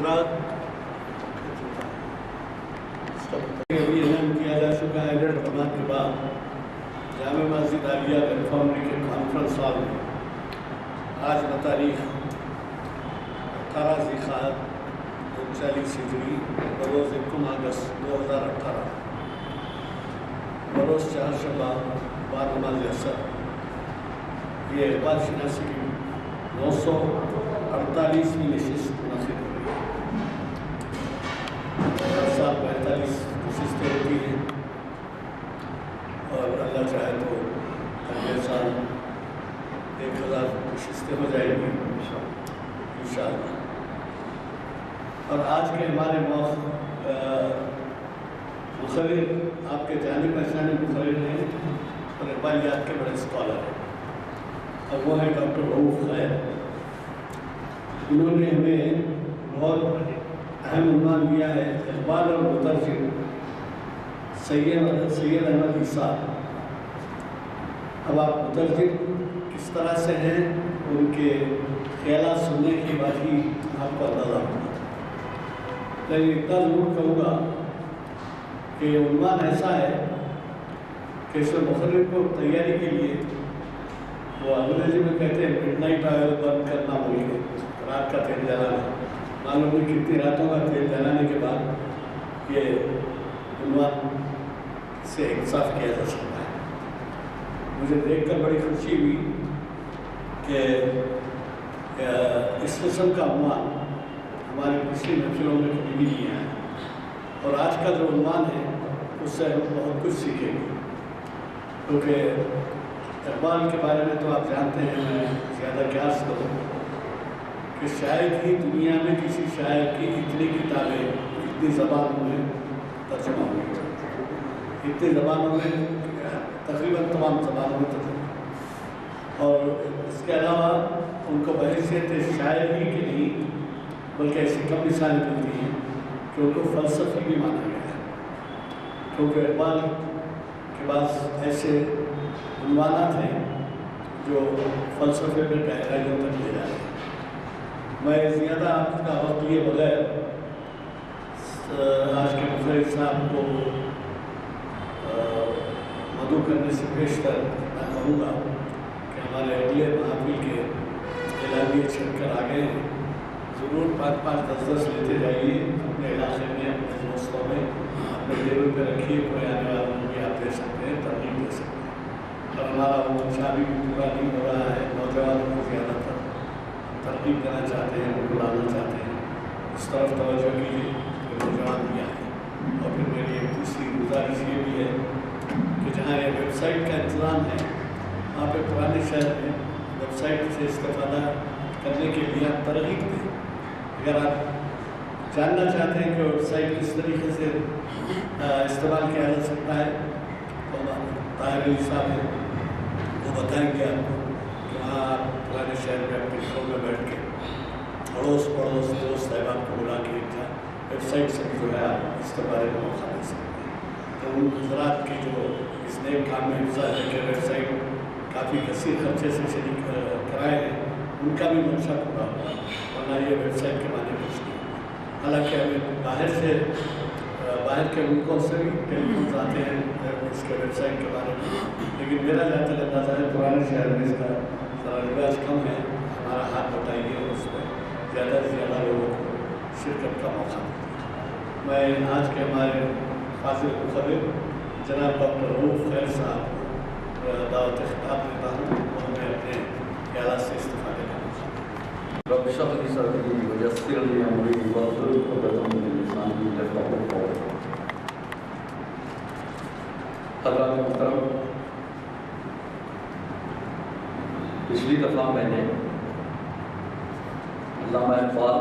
حضرات ابھی اعلان کیا جا چکا ہے ڈیڑھ اقدامات کے بعد جامع مسجد عالیہ کنفرمری کے کانفرنس ہال میں آج بتاریخ 18 ذی-القعدہ 39 ہجری بروز 1 اگست 2018 بروز چہارشنبہ بعد نماز عصر یہ اقبال شناسی کی 948ویں نشست منعقد ہوئی ہے۔ ہر سال 45 نشستیں ہوتی ہیں اور اللہ چاہے تو اگلے سال 1000 نشستیں ہو جائیں گی انشاءاللہ۔ اور آج کے ہمارے مقرر آپ کے جانے پہچانے مقرر ہیں اور اقبالیات کے بڑے اسکالر ہیں، اور وہ ہیں ڈاکٹر رؤوف خیر۔ انہوں نے ہمیں بہت اہم عنوان دیا ہے اقبال اور مترجم سید احمد عیسیٰ۔ اب آپ مترجم کس طرح سے ہیں ان کے خیالات سننے کے بعد ہی آپ کو اندازہ ہوگا، لیکن اتنا ضرور کہوں گا کہ یہ عنوان ایسا ہے کہ اس میں مقرر کو تیاری کے لیے وہ انگریزی میں کہتے ہیں مڈ نائٹ آئل بند کرنا بول کے، رات کا تیل جلانا، معلوم ہے کتنی راتوں کا تیل جلانے کے بعد یہ عنوان سے انصاف کیا جا سکتا ہے۔ مجھے دیکھ کر بڑی خوشی ہوئی کہ اس قسم کا عنوان ہماری پچھلی محفلوں میں کبھی بھی نہیں آیا، اور آج کا جو عنوان ہے اس سے ہم بہت کچھ سیکھیں گے، کیونکہ اقبال کے بارے میں تو آپ جانتے ہیں، میں زیادہ کیا عرض کروں کہ شاید ہی دنیا میں کسی شاعر کی اتنی کتابیں اتنی زبانوں میں ترجمہ ہوئی، اتنی زبانوں میں تقریباً تمام زبانوں میں ترجمہ، اور اس کے علاوہ ان کو بحیثیت شاعر ہی کی نہیں بلکہ ایسی کم مثالیں ملتی ہیں کہ ان کو فلسفی بھی مانا گیا ہے، کیونکہ اقبال کے پاس ایسے عنوانات ہیں جو فلسفے میں گہرائیوں تک لے جاتے ہیں۔ میں زیادہ آپ کا وقت لیے بغیر آج کے مقرر صاحب کو مدعو کرنے سے پیش کر میں کہوں گا کہ ہمارے اگلے محافل کے اعلامیے چھپ کر آ گئے ہیں، ضرور 5-5 10 لیتے جائیے اپنے علاقے میں، اپنے دوستوں میں، اپنے ٹیبل پہ رکھیے، کوئی آنے والوں کو بھی آپ دے سکتے ہیں، ترغیب دے سکتے ہیں۔ اور ہمارا وہ منشا بھی پورا نہیں ہو رہا ہے، نوجوانوں کو زیادہ تر ترغیب دینا چاہتے ہیں، ان کو لانا چاہتے ہیں، اس طرف توجہ کیجیے کہ نوجوان بھی آئیں۔ اور پھر میری ایک دوسری گزارش یہ بھی ہے کہ جہاں یہ ویب سائٹ کا انتظام ہے وہاں پہ پرانے شہر میں ویب سائٹ سے استفادہ کرنے کے لیے آپ ترغیب دیں۔ اگر آپ جاننا چاہتے ہیں کہ ویب سائٹ کس طریقے سے استعمال کیا جا سکتا ہے تو طاہر علی صاحب ہیں، وہ بتائیں گے آپ کو کہ وہاں آپ پرانے شہر میں اپنے گھروں میں بیٹھ کے اڑوس پڑوس دوست احباب کو بلا کے ویب سائٹ سے بھی جو ہے آپ اس کے بارے میں موقع دے سکتے ہیں۔ تو ان حضرات کی جو اس نئے کام میں حصہ ہے کہ ویب سائٹ کافی کثیر خرچے سے شریک کرائے ہیں، ان کا بھی منشا پورا ہوگا، ورنہ یہ ویب سائٹ کے معنی کچھ نہیں۔ حالانکہ ہمیں باہر کے ملکوں سے بھی ٹیلی فونز آتے ہیں اس کے ویب سائٹ کے بارے میں، لیکن میرا جہاں تک اندازہ ہے پرانے شہر میں اس کا ذرا رواج کم ہے۔ ہمارا ہاتھ بٹائیے اور اس میں زیادہ سے زیادہ لوگوں کو شرکت کا موقع دیجیے۔ میں آج کے ہمارے فاضل مقرر جناب ڈاکٹر رؤوف خیر صاحب کو دعوت خطاب دیتا ہوں، اور میں اپنے خیالات سے استفادے کا موقع دوں۔ رب اشرح لي صدري ويسر لي امري واحلل عقدة من لساني يفقهوا قولي۔ حضرات محترم، پچھلی دفعہ میں نے علامہ اقبال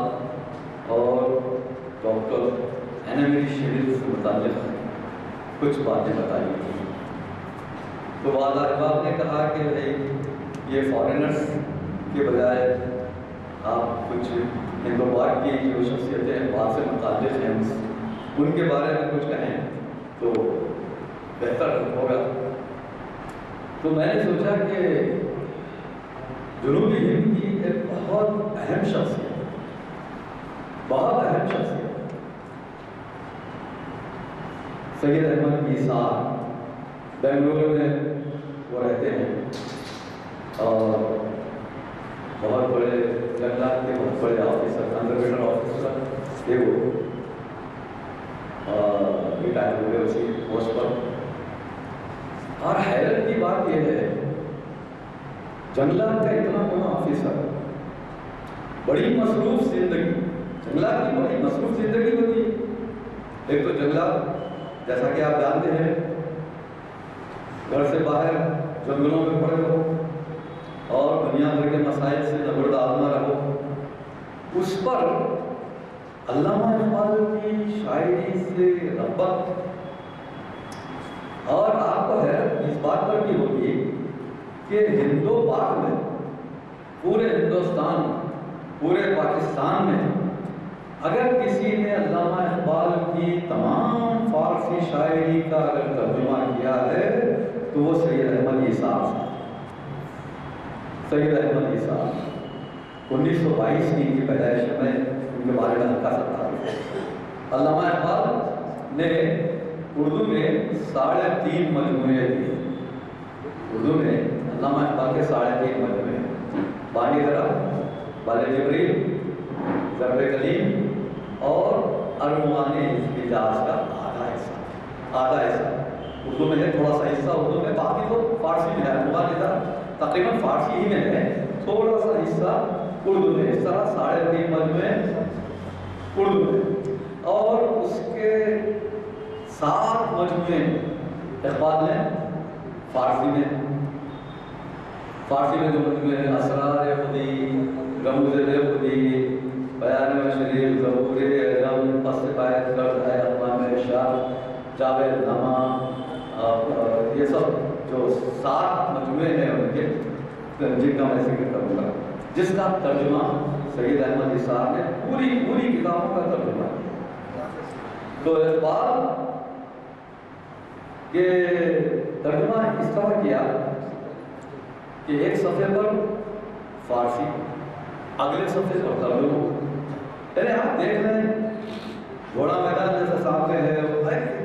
اور ڈاکٹر اینامری شریف سے متعلق کچھ باتیں بتائی تھیں، تو بعض احباب نے کہا کہ یہ فارینرز کے بجائے آپ کچھ ہندو پاک کی جو شخصیتیں باہر سے متعلق ہیں ان کے بارے میں کچھ کہیں تو بہتر ہوگا۔ تو میں نے سوچا کہ جنوبی ہند کی ایک بہت اہم شخصیت، بہت اہم شخصیت سید احمد ایسار بنگلورو میں وہ رہتے ہیں اور بہت بڑے جنگلات کے بہت بڑے آفیسر کنزرویشن آفیسر تھے وہ، ریٹائر ہو گئے اسی پوسٹ پر۔ اور حیرت کی بات یہ ہے جنگلات کا اتنا بڑا آفیسر، بڑی مصروف زندگی، جنگلات کی بڑی مصروف زندگی ہوتی ہے۔ ایک تو جنگلات جیسا کہ آپ جانتے ہیں گھر سے باہر جنگلوں میں پڑے رہو اور دنیا بھر کے مسائل سے زبردار نہ رہو، اس پر علامہ اقبال کی شاعری سے رغبت، اور آپ کو حیرت اس بات پر بھی ہوگی کہ ہند و پاک میں، پورے ہندوستان، پورے پاکستان میں اگر کسی نے علامہ اقبال کی تمام فارسی شاعری کا اگر ترجمہ کیا ہے تو وہ سید احمد ایسار صاحب، سید احمد ایسار 1922 کی ان کی پیدائش میں ان کے بارے میں ہلکا سا تعارف۔ علامہ اقبال نے اردو میں 3.5 مجموعے دیے، اردو میں علامہ اقبال کے 3.5 مجموعے، بانی ذرا، بال جبریل، ضرب کلیم اور ارمغان حجاز کا آدھا حصہ اردو میں ہے، تھوڑا سا حصہ اردو میں، باقی تو فارسی میں ہے۔ ارمغان حجاز تقریباً فارسی ہی میں ہے، تھوڑا سا حصہ اردو میں، اس طرح 3.5 مجموعے اردو میں، اور اس کے 7 مجموعے اقبال نے فارسی میں جو مجموعے ہیں اسرار خودی، رموز خودی، بیان و شریف، ظہور علم، پس پایت کرد ہے اقوام ارشاد، جاوید نامہ، یہ سب جو 7 مجموعے ہیں ان کے، جن کا میں ذکر کروں گا، جس کا ترجمہ سید احمد ایسار نے پوری کتابوں کا ترجمہ کیا۔ تو اقبال کے ترجمہ اس طرح کیا کہ ایک صفحے پر فارسی، اگلے صفحے پر ترجمہ، یعنی آپ دیکھ رہے ہیں گھوڑا میدان جیسا سامنے ہے،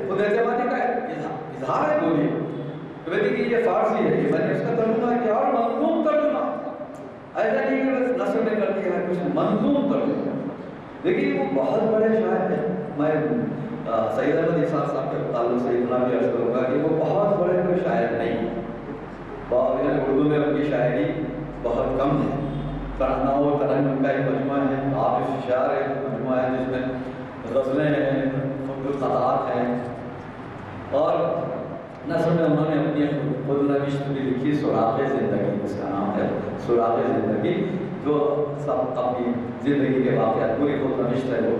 خود اعتمادی کا اظہار ہے بولی کہ یہ فارسی ہے، یہ میں نے اس کا ترجمہ کیا، اور منظوم ترجمہ، ایسا نہیں کہ بس نثر میں کر دیا ہے، کچھ منظوم ترجمہ۔ دیکھیے وہ بہت بڑے شاعر ہیں، میں سید احمد ایسار صاحب کے تعلق سے اتنا بھی عرض کروں گا کہ وہ بہت بڑے کوئی شاعر نہیں ہیں، یعنی اردو میں ان کی شاعری بہت کم ہے، ترانہ و ترنم کا ایک مجموعہ ہے، عابد شعر ایک مجموعہ ہے جس میں غزلیں ہیں، خطوط ہیں، اور نثر میں انہوں نے اپنی خود نوشت بھی لکھی، سراغ زندگی اس کا نام ہے، سراغ زندگی، جو سب اپنی زندگی کے واقعات پوری خود نوشت ہے وہ۔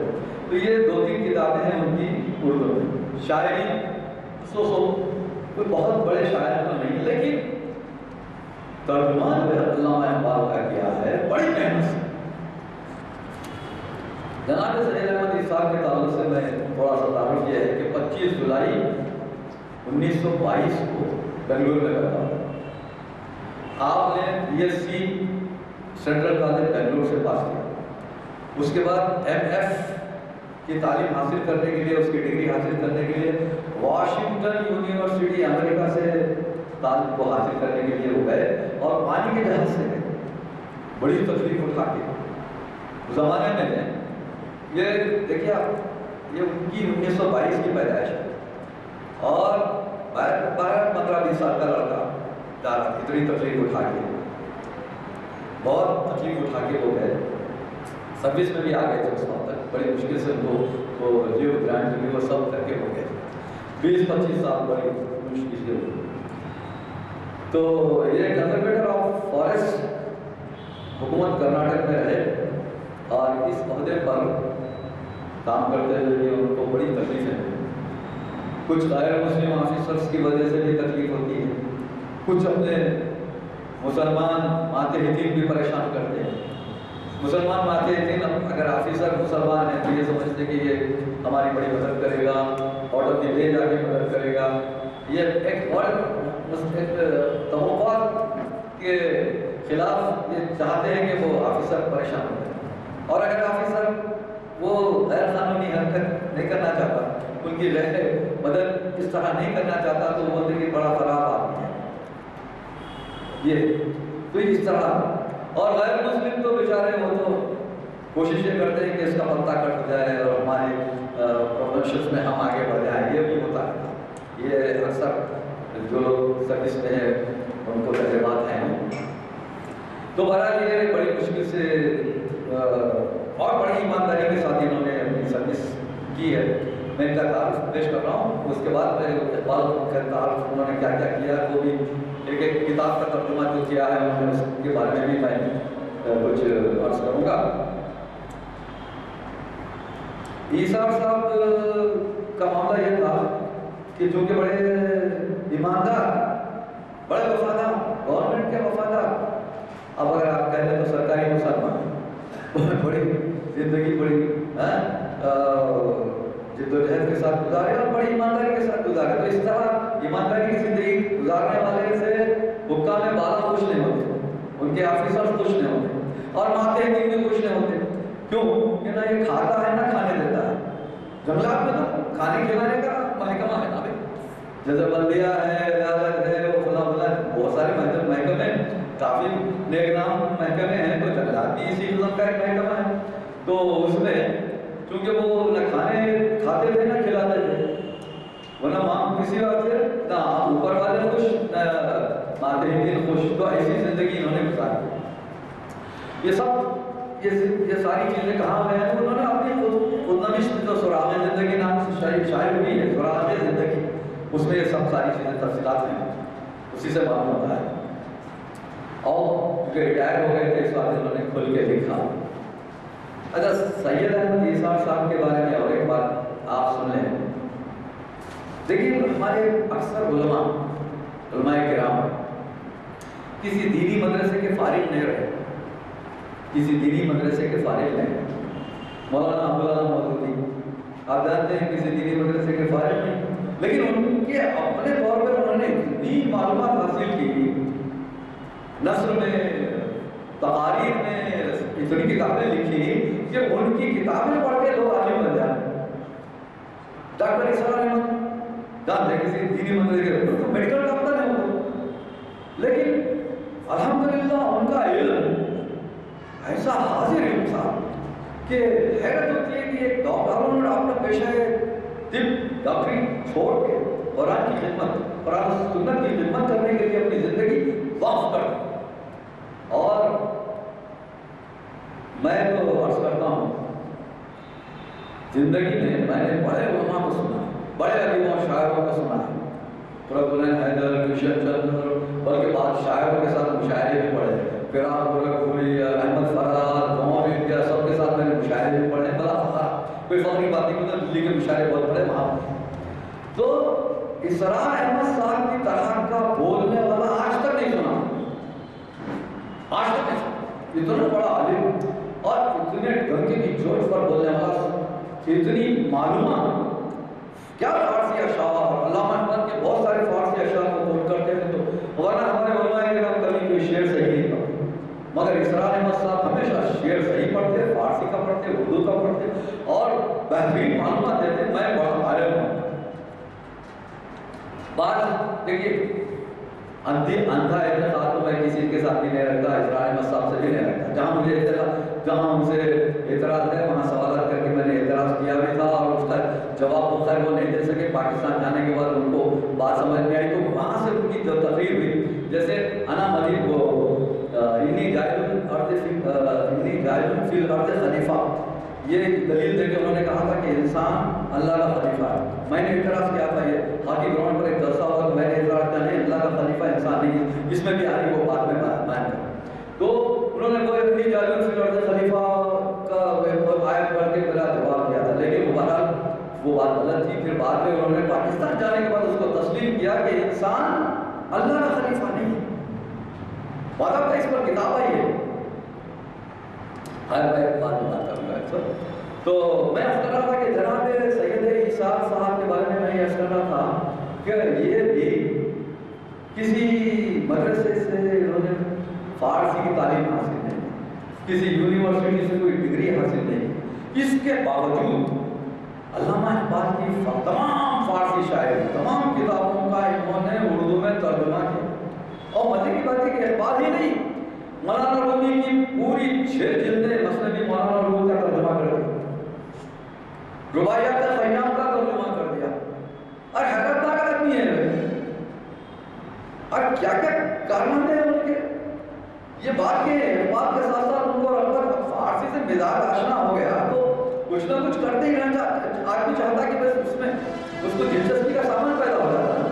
تو یہ 2-3 کتابیں ہیں ان کی اردو میں، شاعری کوئی بہت بڑے شاعر تو نہیں، لیکن ترجمہ جو علامہ اقبال کا کیا ہے بڑی محنت سے۔ جناب سید احمد ایسار کے تعلق سے میں تھوڑا سا تعارف یہ ہے کہ 25 جولائی 1922 کو بنگلور میں پیدا ہوا۔ آپ نے BSc سینٹرل کالج بنگلور سے پاس کیا، اس کے بعد MS کی تعلیم حاصل کرنے کے لیے، اس کی ڈگری حاصل کرنے کے لیے واشنگٹن یونیورسٹی امریکہ سے تعلیم کو حاصل کرنے کے لیے وہ گئے، اور پانی کے جہاز سے گئے، بڑی تکلیف اٹھا کے اس زمانے میں۔ یہ دیکھیے آپ، یہ ان کی 1922 کی پیدائش ہے، اور 12-15-20 سال کا لڑکا جا رہا، اتنی تکلیف اٹھا کے، بہت تکلیف اٹھا کے وہ گئے، سروس میں بھی آ گئے تھے اس وقت تک، بڑی مشکل سے ان کو جو گرانٹ ملی وہ سب کر کے ہو گئے، 20-25 سال بڑی مشکل سے ہوئی۔ تو یہ کنزرویٹر آف فارسٹ حکومت کرناٹک میں رہے، اور اس عہدے پر کام کرتے ہوئے ان کو بڑی تکلیفیں ہوئی، کچھ غیر مسلم آفیسرس کی وجہ سے بھی تکلیف ہوتی ہے، کچھ اپنے مسلمان ماتحتین بھی پریشان کرتے ہیں۔ مسلمان ماتحتین اگر آفیسر مسلمان ہیں تو یہ سمجھتے کہ یہ ہماری بڑی مدد کرے گا، آؤٹ آف دی وے جا کے مدد کرے گا، یہ ایک اور توقعات کے خلاف یہ چاہتے ہیں کہ وہ آفیسر پریشان ہو جائے، اور اگر آفیسر وہ غیر قانونی حرکت نہیں کرنا چاہتا، ان کی رہ مدد اس طرح نہیں کرنا چاہتا، تو وہ بولتے کہ بڑا خراب آدمی ہے یہ، تو اس طرح۔ اور غیر مسلم تو بیچارے وہ تو کوششیں کرتے ہیں کہ اس کا پتہ کٹ جائے اور ہمارے پروفیشنس میں ہم آگے بڑھ جائیں، یہ بھی ہوتا ہے۔ یہ اکثر جو لوگ سروس میں ہیں ان کو تجربات ہیں۔ تو بہرحال یہ بڑی مشکل سے اور بڑی ایمانداری کے ساتھ انہوں نے اپنی سروس کی ہے۔ میں ان کا تعارف پیش کر رہا ہوں، اس کے بعد میں اقبال کا تعارف انہوں نے کیا کیا کیا ہے وہ بھی ایک کتاب کا ترجمہ جو کیا ہے انہوں نے، اس کے بارے میں بھی میں کچھ عرض کروں گا۔ ایثار صاحب کا معاملہ یہ تھا کہ چونکہ بڑے ایماندار، بڑے وفادار، گورنمنٹ کے وفادار، اب اگر آپ کہہ لیں تو سرکاری مسلمان، بڑی زندگی بڑی جدوجہد کے ساتھ گزارے اور بڑی ایمانداری کے ساتھ گزارے، تو اس طرح ایمانداری کی زندگی گزارنے والے سے حکام بالا خوش نہیں ہوتے، ان کے آفیسر خوش نہیں ہوتے، اور ماتحتین بھی خوش نہیں ہوتے۔ کیوں؟ کہ نہ یہ کھاتا ہے نہ کھانے دیتا ہے۔ جنگلات میں تو کھانے کھلانے کا محکمہ ہے نا بھائی، جیسے بلدیہ ہے، عدالت ہے، وہ فلاں فلاں بہت سارے محکمے، کافی نیک نام محکمے ہیں، تو جنگلات بھی اسی قسم کا ایک محکمہ ہے۔ تو اس میں چونکہ وہ نہ کھاتے تھے نہ کھلاتے تھے، ورنہ وہاں کسی بات سے نہ اوپر والے خوش نہ ماتحتین خوش، تو ایسی زندگی انہوں نے گزاری۔ یہ سب یہ ساری چیزیں کہاں ہوئے ہیں؟ انہوں نے اپنی خودنوشت جو سراغ زندگی نام سے شاعر ہوئی ہے، سراغ زندگی، اس میں یہ سب ساری چیزیں تفصیلات ہیں، اسی سے معلوم ہوتا ہے۔ اور کیونکہ ریٹائر ہو گئے تھے اس بات انہوں نے کھل کے لکھا۔ اچھا، سید احمد ایثار صاحب کے بارے میں اور ایک بات آپ سن لیں۔ دیکھیے ہمارے اکثر علماء کرام کسی دینی مدرسے کے فارغ نہیں رہے، کسی دینی مدرسے کے فارغ نہیں۔ مولانا عبداللہ مودودی آپ جانتے ہیں کسی دینی مدرسے کے فارغ نہیں، لیکن ان کے اپنے طور پر انہوں نے اتنی معلومات حاصل کی، نثر میں، تقاریر میں اتنی کتابیں لکھی کہ ان کی کتابیں پڑھ کے لوگ عالم بن جائیں۔ ڈاکٹر ایثار احمد جانتے ہیں کسی دینی مدرسے کے میڈیکل ڈاکٹر ہیں وہ، لیکن الحمدللہ ان کا علم ایسا حاضر علم تھا کہ حیرت ہوتی ہے کہ ایک ڈاکٹروں نے اپنا پیشہ طب ڈاکٹری چھوڑ کے قرآن کی خدمت، قرآن و سنت کی خدمت کرنے کے لیے اپنی زندگی وقف کر دی۔ اور میں تو عرض کرتا ہوں زندگی میں نے بڑے علماء کو سنا، بڑے ادیبوں اور شاعروں کو سنا ہے، قرۃ حیدر، کرشن چندر، بلکہ بعض شاعروں کے ساتھ مشاعرے بھی پڑھے، فراق گورکھپوری، احمد فراد، قوم انڈیا، سب کے ساتھ میں نے مشاعرے بھی پڑھے، بلا فخر، کوئی فخری بات نہیں، کیونکہ دلی کے مشاعرے بہت پڑھے وہاں۔ تو اسرار احمد صاحب کی طرح کا بولنے والا آج تک نہیں سنا، آج تک نہیں سنا، اتنا بڑا عالم اور اتنے ڈنکے کی چوٹ پر بولنے والا، اتنی معلومات، کیا فارسی اشعار، علامہ احمد کے بہت سارے فارسی اشعار کو کوٹ کرتے ہیں، تو ورنہ ہمارے علماء کرام کبھی کوئی شعر صحیح نہیں پڑھتے، مگر اسرار احمد صاحب ہمیشہ شعر صحیح پڑھتے، فارسی کا پڑھتے، اردو کا پڑھتے اور بہترین معلومات دیتے۔ میں بڑا عالم ہوں۔ بات دیکھیے اندھا اعتقاد تو میں کسی کے ساتھ بھی نہیں رکھتا، اسرار احمد صاحب سے بھی نہیں رکھتا، جہاں ان سے اعتراض ہے وہاں سوالات کر کے میں نے اعتراض کیا بھی تھا، اور اس کا جواب تو خیر وہ نہیں دے سکے، پاکستان جانے کے بعد ان کو بات سمجھ میں آئی، تو وہاں سے ان کی جو تقریر ہوئی، جیسے انا مجید کو انی جائل فی الارض خلیفہ، یہ دلیل دے کے انہوں نے کہا تھا کہ انسان اللہ کا خلیفہ ہے۔ میں نے اعتراض کیا تھا، یہ ہاکی گراؤنڈ پر ایک جلسہ ہوا تو میں نے اعتراض کیا نہیں، اللہ کا خلیفہ انسان نہیں، اس میں بھی آئی وہ بات میں بیان کر، تو انہوں نے کوئی انی جائل فی الارض خلیفہ کا آیت پڑھ کے میرا جواب دیا تھا، لیکن بہرحال وہ بات غلط تھی۔ پھر بعد میں انہوں نے پاکستان جانے کے بعد اس کو تسلیم کیا کہ انسان اللہ کا خلیفہ نہیں، بات اس پر کتاب آئی ہے، ہر میں ایک بات کروں گا اکثر۔ تو میں عرض کر رہا تھا کہ جناب سید ایثار صاحب کے بارے میں عرض کر رہا تھا کہ یہ بھی کسی مدرسے سے انہوں نے فارسی کی تعلیم حاصل نہیں، کسی یونیورسٹی سے کوئی ڈگری حاصل نہیں، اس کے باوجود علامہ اقبال کی تمام فارسی شاعری، تمام کتابوں کا انہوں نے اردو میں ترجمہ کیا۔ اور مزے کی بات ہے کہ اقبال ہی نہیں، مولانا رومی کی پوری 6 جلدیں مثنوی مولانا رومی کا ترجمہ کر دیا، رباعیات خیام کا ترجمہ کر دیا، اور حیرتناک آدمی ہے، اور کیا کیا کارنامے ہیں ان کے۔ یہ بات کہ اقبال کے ساتھ ساتھ ان کو اب تک فارسی سے مزاج آشنا ہو گیا تو کچھ نہ کچھ کرتے ہی رہنا آدمی چاہتا کہ بس اس میں اس کو دلچسپی کا سامان پیدا ہو جاتا ہے۔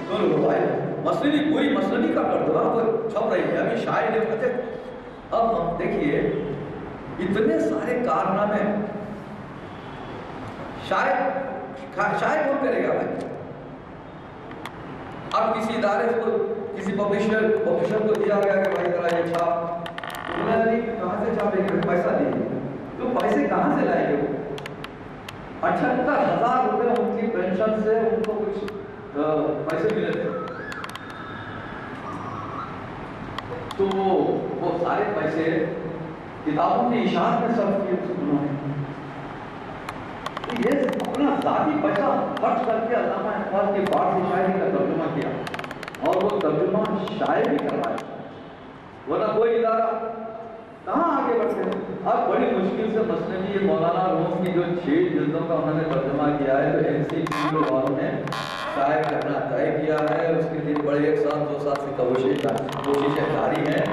تو رباعی مثنوی پوری مثنوی کا ترجمہ وہ چھپ رہی ہے، ابھی شاعر نے کہتے۔ اب ہم دیکھیے اتنے سارے کارنامے، شاید کون کرے گا بھائی؟ اب کسی ادارے کو، کسی پبلشر کو دیا گیا کہ بھائی ذرا یہ چھاپ، انہوں نے کہاں سے چھاپیں گے؟ پیسہ دیجیے، تو پیسے کہاں سے لائے گے؟ 78,000 روپے ان کی پینشن سے ان کو کچھ پیسے ملے تھے، تو وہ سارے پیسے کتابوں کی اشاعت میں صرف کیے انہوں نے۔ یہ اپنا ذاتی پیسہ خرچ کر کے علامہ اقبال کی فارسی شاعری کا ترجمہ کیا، اور وہ ترجمہ شاعر بھی کروایا، ورنہ کوئی ادارہ کہاں آگے بڑھتے ہیں۔ اب بڑی مشکل سے مثنوی مولانا روم کی جو 6 جلدوں کا انہوں نے ترجمہ کیا ہے، تو MCQ والوں نے شائع کرنا طے کیا ہے، اس کے لیے بڑے 1 سال 2 سال سے کوششیں جاری ہیں،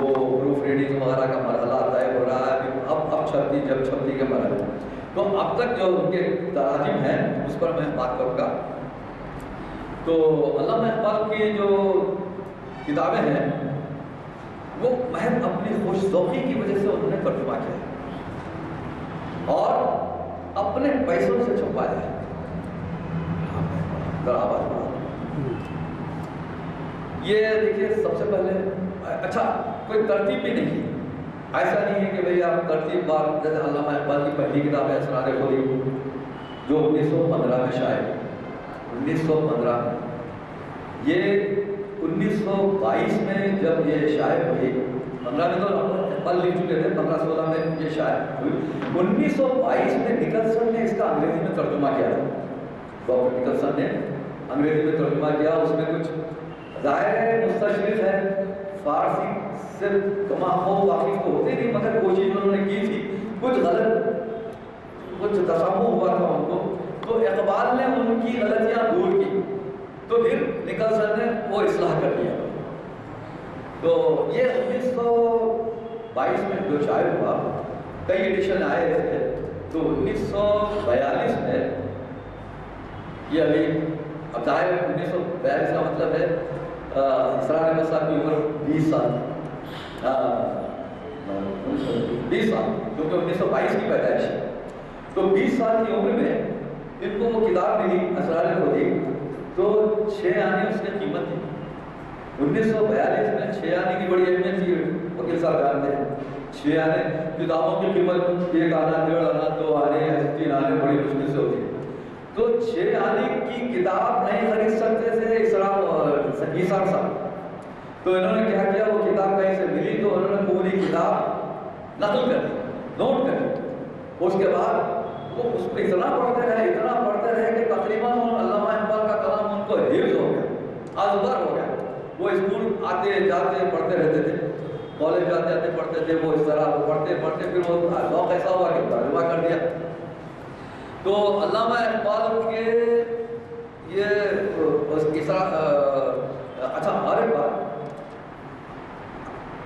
وہ پروف ریڈنگ وغیرہ کا مرحلہ طے ہو رہا ہے، اب چھپتی کے مرحلے، تو اب تک جو ان کے تراجم ہیں اس پر میں بات کروں گا۔ تو علامہ اقبال کی جو کتابیں ہیں وہ محض اپنی خوش ذوقی کی وجہ سے انہوں نے ترجمہ کیا اور اپنے پیسوں سے چھپایا ہے۔ یہ دیکھیے سب سے پہلے اچھا کوئی ترتیب بھی نہیں، ایسا نہیں ہے کہ بھئی آپ ترتیب بار، جیسے علامہ اقبال کی پہلی کتاب ہے اسرار خودی جو 1915 میں شائع، 1915 میں، یہ 1922 میں جب یہ شائع ہوئی، 15 میں تو اقبال لکھ چکے تھے، 15-16 میں یہ شائع ہوئی، 1922 میں نکلسن نے اس کا انگریزی میں ترجمہ کیا تھا، ڈاکٹر نکلسن نے انگریزی میں ترجمہ کیا، اس میں کچھ ظاہر ہے مستشرق ہے، فارسی سے کما ہو واقف تو ہوتے نہیں، مگر کوشش انہوں نے کی تھی، کچھ غلط کچھ تسامح ہوا تھا ان کو، تو اقبال نے ان کی غلطیاں دور کی، تو پھر نکلسن نے وہ اصلاح کر دیا۔ تو یہ 1922 میں جو شائع ہوا، کئی ایڈیشن آئے تھے، تو 1942 میں یہ ابھی اب ظاہر 1942 کا مطلب ہے اسرار احمد صاحب کی عمر 20 سال، 20 سال کیونکہ 1922 کی پیدائش ہے، تو 20 سال کی عمر میں ان کو وہ کتاب ملی اسرار خودی، تو 6 آنے اس کی قیمت تھی۔ 1942 میں 6 آنے کی بڑی اہمیت تھی، وکیل صاحب جانتے ہیں، 6 آنے کتابوں کی قیمت 1 آنا 1.5 آنا 2 آنے 3 آنے بڑی مشکل سے ہوتی ہے، تو 6 آنے کی کتاب نہیں خرید سکتے تھے اسرار صاحب، تو انہوں نے کیا کیا، وہ کتاب کہیں سے ملی تو انہوں نے پوری کتاب نقل کر دی، نوٹ کر دی، اس کے بعد وہ اس کو اتنا پڑھتے رہے کہ تقریباً علامہ اقبال کا کلام ان کو حفظ ہو گیا، ازبر ہو گیا، وہ اسکول آتے جاتے پڑھتے رہتے تھے، کالج جاتے آتے پڑھتے تھے، وہ اس طرح پڑھتے پھر وہ ذوق ایسا ہوا کہ ترجمہ کر دیا۔ تو علامہ اقبال کے یہ اچھا اور ایک بات،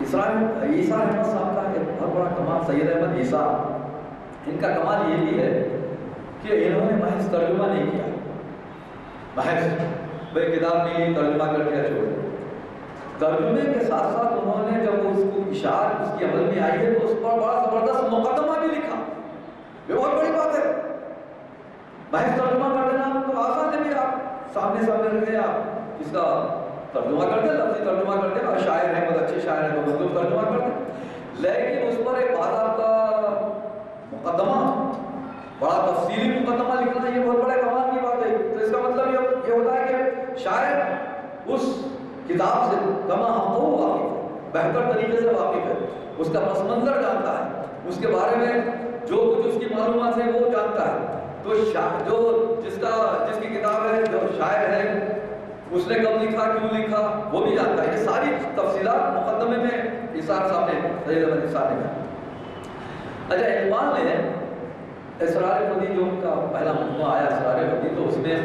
عیسیٰ احمد صاحب کا ایک بہت بڑا کمال، سید احمد عیسیٰ، ان کا کمال یہ بھی ہے کہ انہوں نے محض ترجمہ نہیں کیا، محض بھائی کتاب نہیں ترجمہ کر دیا چھوڑ دیا، ترجمے کے ساتھ ساتھ انہوں نے جب اس کو اشاعت اس کی عمل میں آئی ہے تو اس پر بڑا زبردست مقدمہ بھی لکھا، یہ بہت بڑی بات ہے۔ محض ترجمہ کر دینا تو آسان ہے، بھی آپ سامنے رکھیں، آپ اس کا ترجمہ کر دیں، لفظی ترجمہ کر دیں، شاعر ہیں بہت اچھے شاعر ہیں تو مطلب ترجمہ کر دیں، لیکن اس پر ایک باضابطہ مقدمہ، بڑا تفصیلی مقدمہ لکھنا یہ بہت بڑے کمال کی بات ہے۔ تو اس کا مطلب یہ ہوتا ہے کہ شاعر اس کتاب سے کما حقہ واقف ہے، بہتر طریقے سے واقف ہے، اس کا پس منظر جانتا ہے، اس کے بارے میں جو کچھ اس کی معلومات ہیں وہ جانتا ہے۔ تو جو جس کی کتاب ہے، جو شاعر ہے، اس نے کب لکھا، کیوں لکھا، وہ بھی جانتا ہے۔ یہ ساری تفصیلات مقدمے میں نثار صاحب نے، سید احمد نثار نے کہا۔ اچھا، اقبال نے اسرار خودی، جو ان کا پہلا مجموعہ آیا اسرار خودی، تو اس میں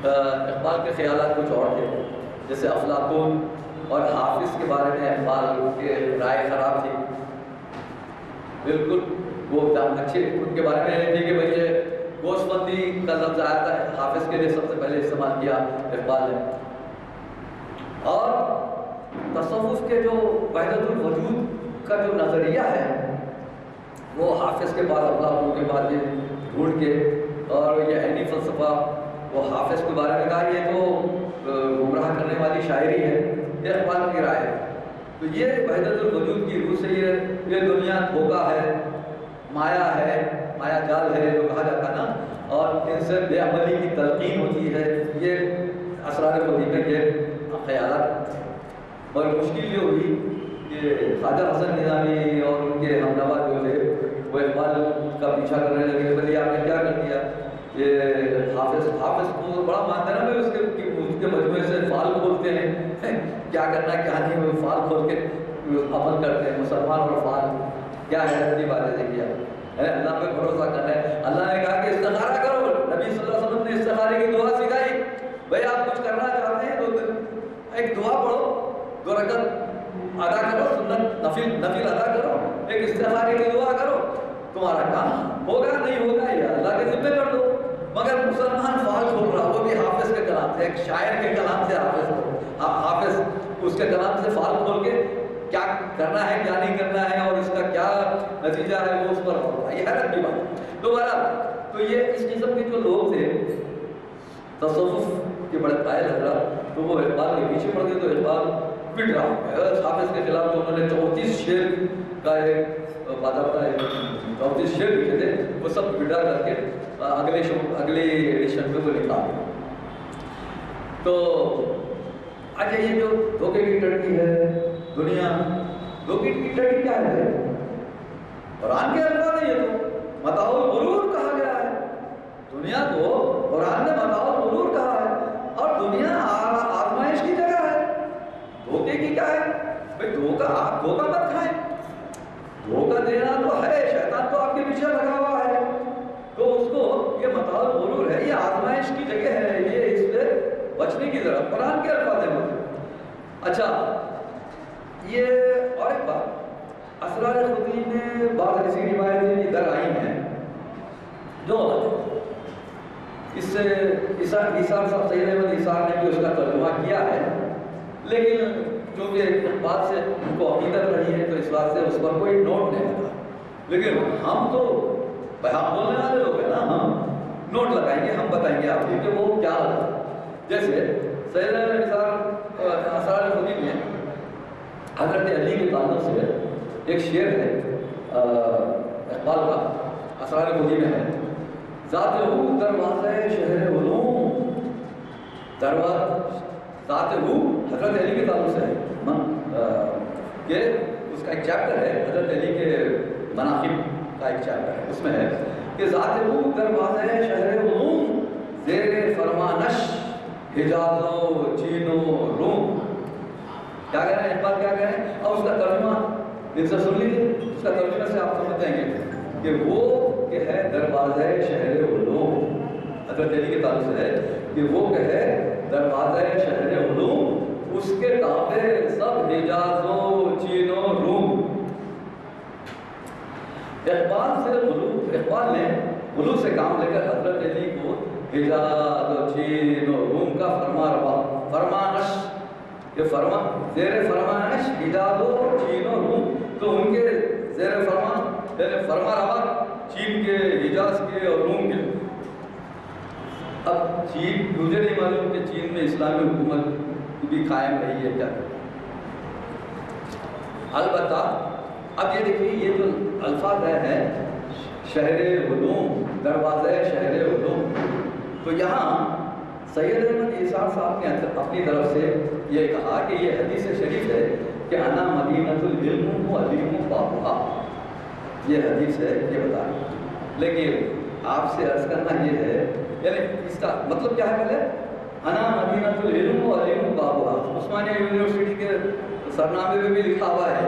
اقبال کے خیالات کچھ اور تھے، جیسے افلاطون اور حافظ کے بارے میں اقبال کے رائے خراب تھی، بالکل وہ اچھے ان کے بارے میں تھی کہ بھئی یہ گوشت بندی کا لفظ آیا تھا حافظ کے لیے سب سے پہلے استعمال کیا اقبال نے، اور تصوف کے جو وحدت الوجود کا جو نظریہ ہے وہ حافظ کے بعد، افلاطون کے بعد یہ ڈھونڈ کے، اور یہ عینی فلسفہ وہ حافظ کے بارے میں کہا یہ تو گمراہ کرنے والی شاعری ہے، یہ اقبال کی رائے ہے۔ تو یہ وحدت الوجود کی روح سے یہ دنیا دھوکہ ہے، مایا ہے، مایا جال ہے جو کہا جاتا ہے نا، اور ان سے بے عملی کی تلقین ہوتی ہے، یہ اسرار خودی میں یہ خیالات۔ اور مشکل یہ ہوئی کہ خواجہ حسن نظامی اور ان کے ہمنوا جو تھے وہ اقبال کا پیچھا کرنے لگے، بھئی آپ نے کیا کر دیا، یہ حافظ کو بڑا مانتا ہے نا، اس کے مجموعے سے فال کھولتے ہیں، کیا کرنا کیا نہیں، وہ فال کھول کے عمل کرتے ہیں، مسلمان اور فال، کیا حیرت کی بات ہے۔ دیکھیے اللہ پہ بھروسہ کرنا ہے۔ اللہ نے کہا کہ استخارہ کرو، نبی صلی اللہ علیہ وسلم نے استخارے کی دعا سکھائی، بھئی آپ کچھ کرنا چاہتے ہیں تو ایک دعا پڑھو، 2 رکعت ادا کرو، سنت نفل ادا کرو، ایک استخارے کی دعا کرو، تمہارا کام ہوگا نہیں ہوگا یہ اللہ کے ذمہ کر دو۔ مگر مسلمان فال کھول رہا، وہ بھی حافظ کے کلام سے، ایک شاعر کے کلام سے، حافظ اس کے کلام سے فال کھول کے کیا کرنا ہے کیا نہیں کرنا ہے اور اس کا کیا نتیجہ ہے وہ اس پر ہوگا، یہ حیرت کی بات۔ دوبارہ تو یہ اس قسم کے جو لوگ تھے تصوف کے بڑے قائل حضرات، تو وہ اقبال کے پیچھے پڑ گئے، تو اقبال پٹ رہا ہے حافظ کے خلاف، جو انہوں نے 34 شعر کا ایک باضابطہ 34 شعر لکھے تھے، وہ سب پٹا کر کے اگلے ایڈیشن میں وہ لکھا۔ تو اچھا، یہ جو دھوکے کی ٹٹی ہے دنیا، دھوکے کی ٹٹی کیا ہے؟ قرآن کے الفاظ ہے، یہ تو متاع الغرور کہا گیا ہے دنیا کو، قرآن نے متاع الغرور کہا ہے، اور دنیا آزمائش کی جگہ ہے۔ دھوکے کی کیا ہے بھائی؟ آپ دھوکہ مت کھائیں، دھوکہ دینا تو ہے، شیطان تو آپ کے پیچھے لگا ہوا ہے، تو اس کو یہ متاع الغرور ہے، یہ آزمائش کی جگہ ہے، یہ اس سے بچنے کی ضرورت، قرآن کے الفاظ ہے۔ اچھا، یہ اور ایک بات، اسرار خودی میں بعض ایسی روایتیں بھی در آئی ہیں جو اس سے ایثار صاحب، سید احمد نثار نے بھی اس کا ترجمہ کیا ہے، لیکن چونکہ بات سے ان کو عقیدت رہی ہے تو اس بات سے اس پر کوئی نوٹ نہیں ہوتا، لیکن ہم تو ہم بولنے والے لوگ ہیں نا، ہم نوٹ لگائیں گے، ہم بتائیں گے آپ کو کہ وہ کیا ہوتا ہے۔ جیسے سید احمد نثار اسرار خودی میں حضرت علی کے تعلق سے ایک شعر ہے اقبال کا، اسرار خودی میں ہے، ذات ہو دروازہ شہر علوم، ذات ہو حضرت علی کے تعلق سے ہے، کہ اس کا ایک چیپٹر ہے حضرت علی کے مناقب کا ایک چیپٹر ہے، اس میں ہے کہ ذات ہو دروازہ شہر علوم، زیر فرمانش حجاز و چین و روم۔ کیا کہہ رہے ہیں اقبال، کیا کہہ رہے ہیں؟ اور اس کا ترجمہ ان سے سن لیجیے، اس کا ترجمہ سے آپ سمجھ جائیں گے کہ وہ کہ ہے دروازہ شہر علوم، حضرت علی کے تعلق سے ہے کہ وہ کہ ہے دروازہ شہر علوم، اس کے تابع سب حجاز و چین و روم۔ اقبال نے غلو سے کام لے کر حضرت علی کو حجاز و چین و روم کا فرمانش، یہ زیر فرمانش حجاز و چین و روم، تو ان کے زیر فرمان یعنی فرما روا چین کے، حجاز کے اور روم کے۔ اب چین، مجھے نہیں معلوم کہ چین میں اسلامی حکومت بھی قائم رہی ہے کیا، البتہ اب یہ دیکھیے یہ جو الفاظ ہیں شہر علوم، دروازہ شہر علوم، تو یہاں سید احمد نثار صاحب نے اپنی طرف سے یہ کہا کہ یہ حدیث شریف ہے کہ انا مدینۃ العلم و علیم بابھا، یہ حدیث ہے، یہ بتا رہے ہیں۔ لیکن آپ سے عرض کرنا یہ ہے، یعنی اس کا مطلب کیا ہے؟ پہلے انا مدینۃ العلم و علیم بابھا، عثمانیہ یونیورسٹی کے سرنامے میں بھی لکھا ہوا ہے،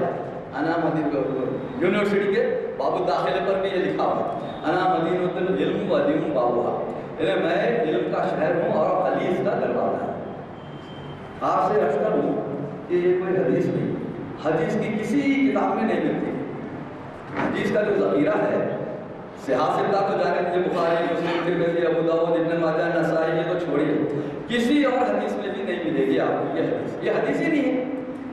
انا مدینہ یونیورسٹی کے باب الداخلے پر بھی یہ لکھا ہوا ہے، انا مدینۃ العلم و علیم بابھا، یعنی میں علم کا شہر ہوں اور علی اس کا دروازہ ہے۔ آپ سے عرض کروں کہ یہ کوئی حدیث نہیں، حدیث کی کسی کتاب میں نہیں ملتی۔ حدیث کا جو ذخیرہ ہے، صحاح سے تو جانے دیجیے، بخاری، مسلم، ترمذی، ابو داؤد، ابن ماجہ، نسائی، یہ تو چھوڑیے، کسی اور حدیث میں بھی نہیں ملے گی آپ کو یہ حدیث ہی نہیں ہے،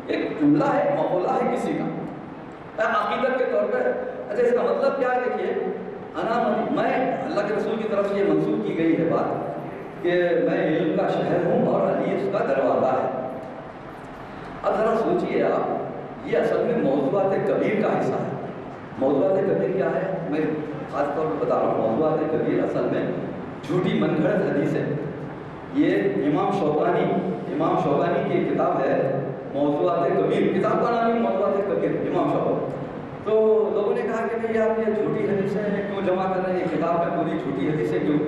ایک جملہ ہے، مقولہ ہے کسی کا عقیدت کے طور پر۔ اچھا اس کا مطلب کیا ہے؟ دیکھیے، میں اللہ کے رسول کی طرف سے یہ منسوخ کی گئی ہے بات کہ میں علم کا شہر ہوں اور علی اس کا دروازہ ہے۔ اب ذرا سوچئے آپ، یہ اصل میں موضوعات کبیر کا حصہ ہے۔ موضوعات کبیر کیا ہے؟ میں خاص طور پر بتا رہا ہوں، موضوعات کبیر اصل میں جھوٹی من گھڑت حدیث ہے۔ یہ امام شوکانی کی کتاب ہے موضوعات کبیر، کتاب کا نام ہے موضوعات کبیر، امام شوکانی۔ تو لوگوں نے کہا کہ بھئی آپ یہ جھوٹی حدیثیں کیوں جمع کر رہے ہیں، یہ کتاب میں پوری جھوٹی حدیثیں کیوں؟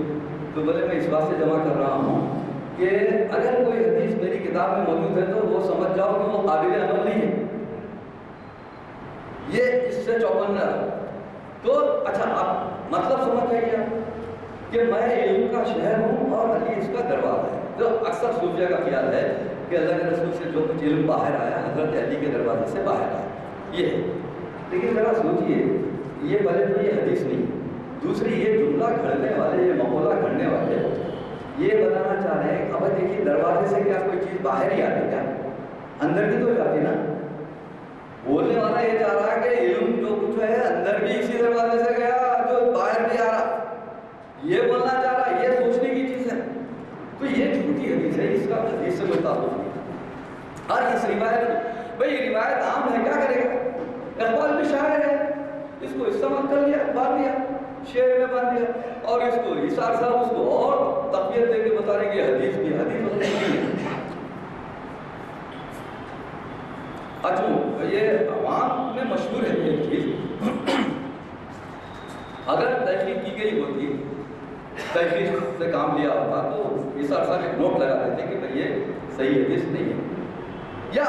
تو بولے میں اس بات سے جمع کر رہا ہوں کہ اگر کوئی حدیث میری کتاب میں موجود ہے تو وہ سمجھ جاؤ کہ وہ قابل عمل نہیں ہے، یہ اس سے چوکنا ہے۔ تو اچھا آپ مطلب سمجھ جائیے کہ میں علم کا شہر ہوں اور علی اس کا دروازہ ہے۔ تو اکثر صوفیہ کا خیال ہے کہ اللہ کے رسول سے جو کچھ علم باہر آیا حضرت علی کے دروازے سے باہر آیا، یہ ہے۔ لیکن ذرا سوچئے، یہ پہلے تو یہ حدیث نہیں، دوسری یہ جملہ گھڑنے والے، یہ مقولہ گھڑنے والے یہ بتانا چاہ رہے ہیں، اب دیکھیے دروازے سے کیا کوئی چیز باہر ہی آتی، کیا اندر بھی تو جاتی نا؟ بولنے والا یہ چاہ رہا ہے کہ علم جو کچھ ہے اندر بھی اسی دروازے سے گیا جو باہر بھی آ رہا، یہ بولنا چاہ رہا ہے، یہ سوچنے کی چیز ہے۔ تو یہ جھوٹی حدیث ہے، اس کا حدیث سے کوئی تعلق نہیں۔ اور اس روایت، بھئی روایت عام ہے، کیا کرے گا؟ اقبال بھی شاعر ہے، اس کو استعمال کر لیا، باندھ دیا، شعر میں باندھ دیا، اور اس کو نثار صاحب اس کو اور تقویت دے کے بتا رہے کہ حدیث بھی حدیث نہیں ہے۔ اچھا یہ عوام میں مشہور ہے یہ چیز، اگر تحقیق کی گئی ہوتی، تحقیق سے کام لیا ہوتا تو نثار صاحب ایک نوٹ لگا دیتے کہ بھئی یہ صحیح حدیث نہیں ہے، یا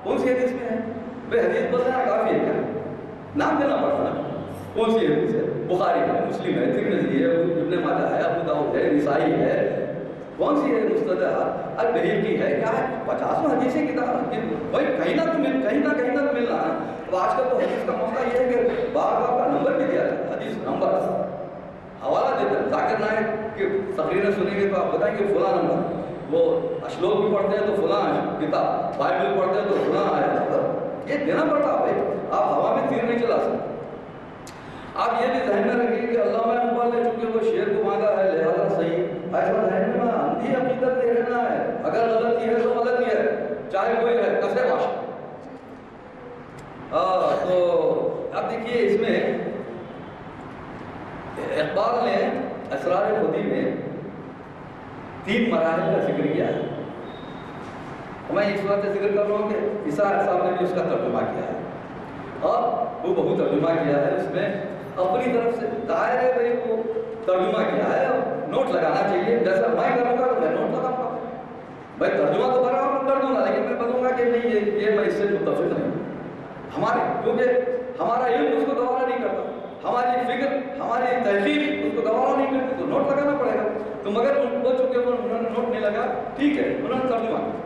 کون سی حدیث میں ہے؟ بھئی حدیث بولنا کافی ہے کیا؟ نام دینا پڑتا نا، کون سی حدیث ہے؟ بخاری ہے، مسلم ہے، ترمذی ہے، ابن ماجہ ہے، ابو داؤد ہے، نسائی ہے، کون سی ہے؟ مستدرک البیہقی ہے، کیا ہے؟ 50 حدیثیں کتاب، بھائی کہیں نہ تو ملنا ہے۔ اب آج کل تو حدیث کا معاملہ یہ ہے کہ بار کا نمبر بھی دیا جاتا ہے، حدیث نمبر حوالہ دیتا ہے۔ ذاکر نائک کی تقریریں سنیں گے تو آپ بتائیں کہ فلاں نمبر، وہ اشلوک بھی پڑھتے ہیں تو فلاں کتاب، بائبل پڑھتے ہیں تو فلاں آیا، یہ دینا پڑتا ہے بھائی، آپ ہوا میں تیر نہیں چلا سکتے۔ آپ یہ بھی ذہن میں رکھیں کہ علامہ اقبال نے چونکہ وہ شعر کو مانگا ہے لہذا صحیح، ایسا ذہن میں اندھی عقیدت دے رہنا ہے، اگر غلطی ہے تو غلطی ہے، چاہے کوئی ہے، کسے باشا۔ تو اب دیکھیے اس میں اقبال نے اسرار خودی میں 3 مراحل کا ذکر کیا ہے۔ میں اس بات سے ذکر کر رہا ہوں کہ اسحاق صاحب نے بھی اس کا ترجمہ کیا ہے، اور وہ بہت ترجمہ کیا ہے، اس میں اپنی طرف سے ظاہر ہے بھائی وہ ترجمہ کیا ہے، نوٹ لگانا چاہیے، جیسا میں کروں گا تو میں نوٹ لگاؤں گا، میں ترجمہ تو کر دوں گا لیکن میں بتاؤں گا کہ نہیں یہ میں اس سے متفق نہیں ہوں، کیونکہ ہمارا علم اس کو گوارا نہیں کرتا، ہماری فکر، ہماری تحقیق اس کو گوارا نہیں کرتی، تو نوٹ لگانا پڑے گا۔ تو مگر وہ چونکہ انہوں نے نوٹ نہیں لگا، ٹھیک ہے، انہوں نے ترجمہ کیا۔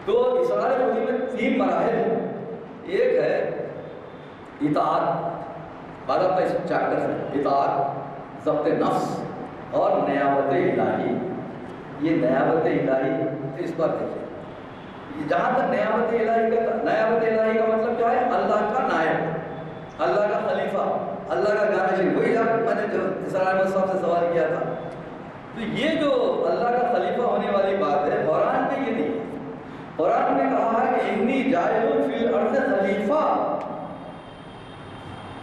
تو اسرار خودی میں 3 مراحل ہیں، ایک ہے اطاعت، باضابطہ اس چیپٹر سے اطاعت، ضبط نفس اور نیابت الہی۔ یہ نیابت الہی اس پر دیکھیں، جہاں تک نیابت الہی کا مطلب کیا ہے؟ اللہ کا نائب، اللہ کا خلیفہ، اللہ کا جانشین، وہی میں نے جو اسرار احمد صاحب سے سوال کیا تھا۔ تو یہ جو اللہ کا خلیفہ ہونے والی بات ہے، قرآن میں یہ نہیں ہے۔ قرآن نے کہا ہے کہ انی جاعل فی الارض خلیفہ،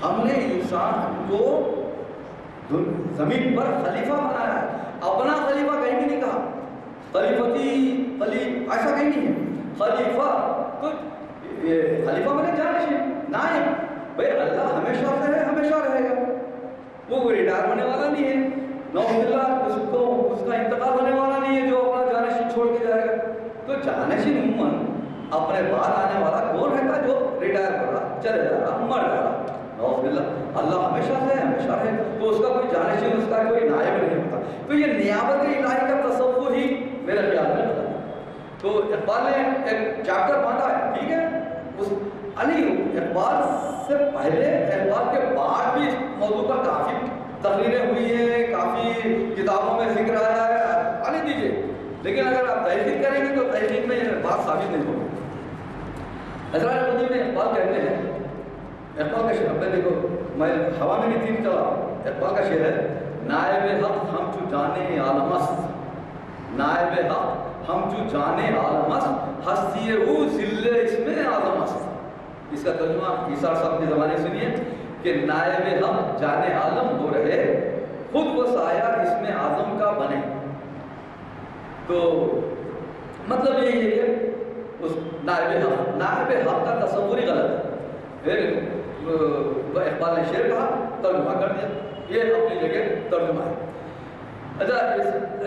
ہم نے انسان کو زمین پر خلیفہ بنایا ہے، اپنا خلیفہ کہیں بھی نہیں کہا، خلیفتی ایسا کہیں نہیں ہے، خلیفہ۔ تو یہ خلیفہ بنے جانشین نائب، بھائی اللہ ہمیشہ سے ہے، ہمیشہ رہے گا، وہ کوئی ریٹائر ہونے والا نہیں ہے، نعوذ باللہ اس کا انتقال ہونے والا نہیں ہے جو اپنا جانشین چھوڑ کے جائے گا۔ تو جانشین عموماً اپنے بعد آنے والا کون رہتا جو ریٹائر ہو رہا، چلے جا رہا، مر جا رہا، نعوذ باللہ، اللہ ہمیشہ سے ہمیشہ رہے، تو اس کا کوئی جانشین، اس کا کوئی نائب نہیں ہوتا۔ تو یہ نیابت الہی کا تصور ہی میرے خیال میں غلط ہے۔ تو اقبال نے ایک چیپٹر باندھا ہے، ٹھیک ہے، اس علی اقبال سے پہلے، اقبال کے بعد بھی اس موضوع پر کافی تقریریں ہوئی ہیں، کافی کتابوں میں ذکر آیا ہے، آنے دیجیے، لیکن اگر آپ تحقیق کریں گے تو تحقیق میں یہ بات ثابت نہیں ہوگی۔ اسرار قدیم میں اقبال کہتے ہیں، اقبال کا شعر میں دیکھو، میں ہوا میں نہیں تیر چلا، اقبال کا شعر ہے، نائب حق ہم چو جانے عالمست، نائب حق ہم چو جانے عالمست، ہستی او ذل اس میں عالمست۔ اس کا ترجمہ عیسیٰ صاحب کے زمانے سنیے کہ نائب حق جانے عالم ہو رہے، خود وہ سایہ اس میں اعظم کا بنے۔ تو مطلب یہی ہے کہ اس نائب حق کا تصور ہی غلط ہے۔ پھر اقبال نے شعر کہا، ترجمہ کر دیا، یہ اپنی جگہ ترجمہ ہے۔ اچھا،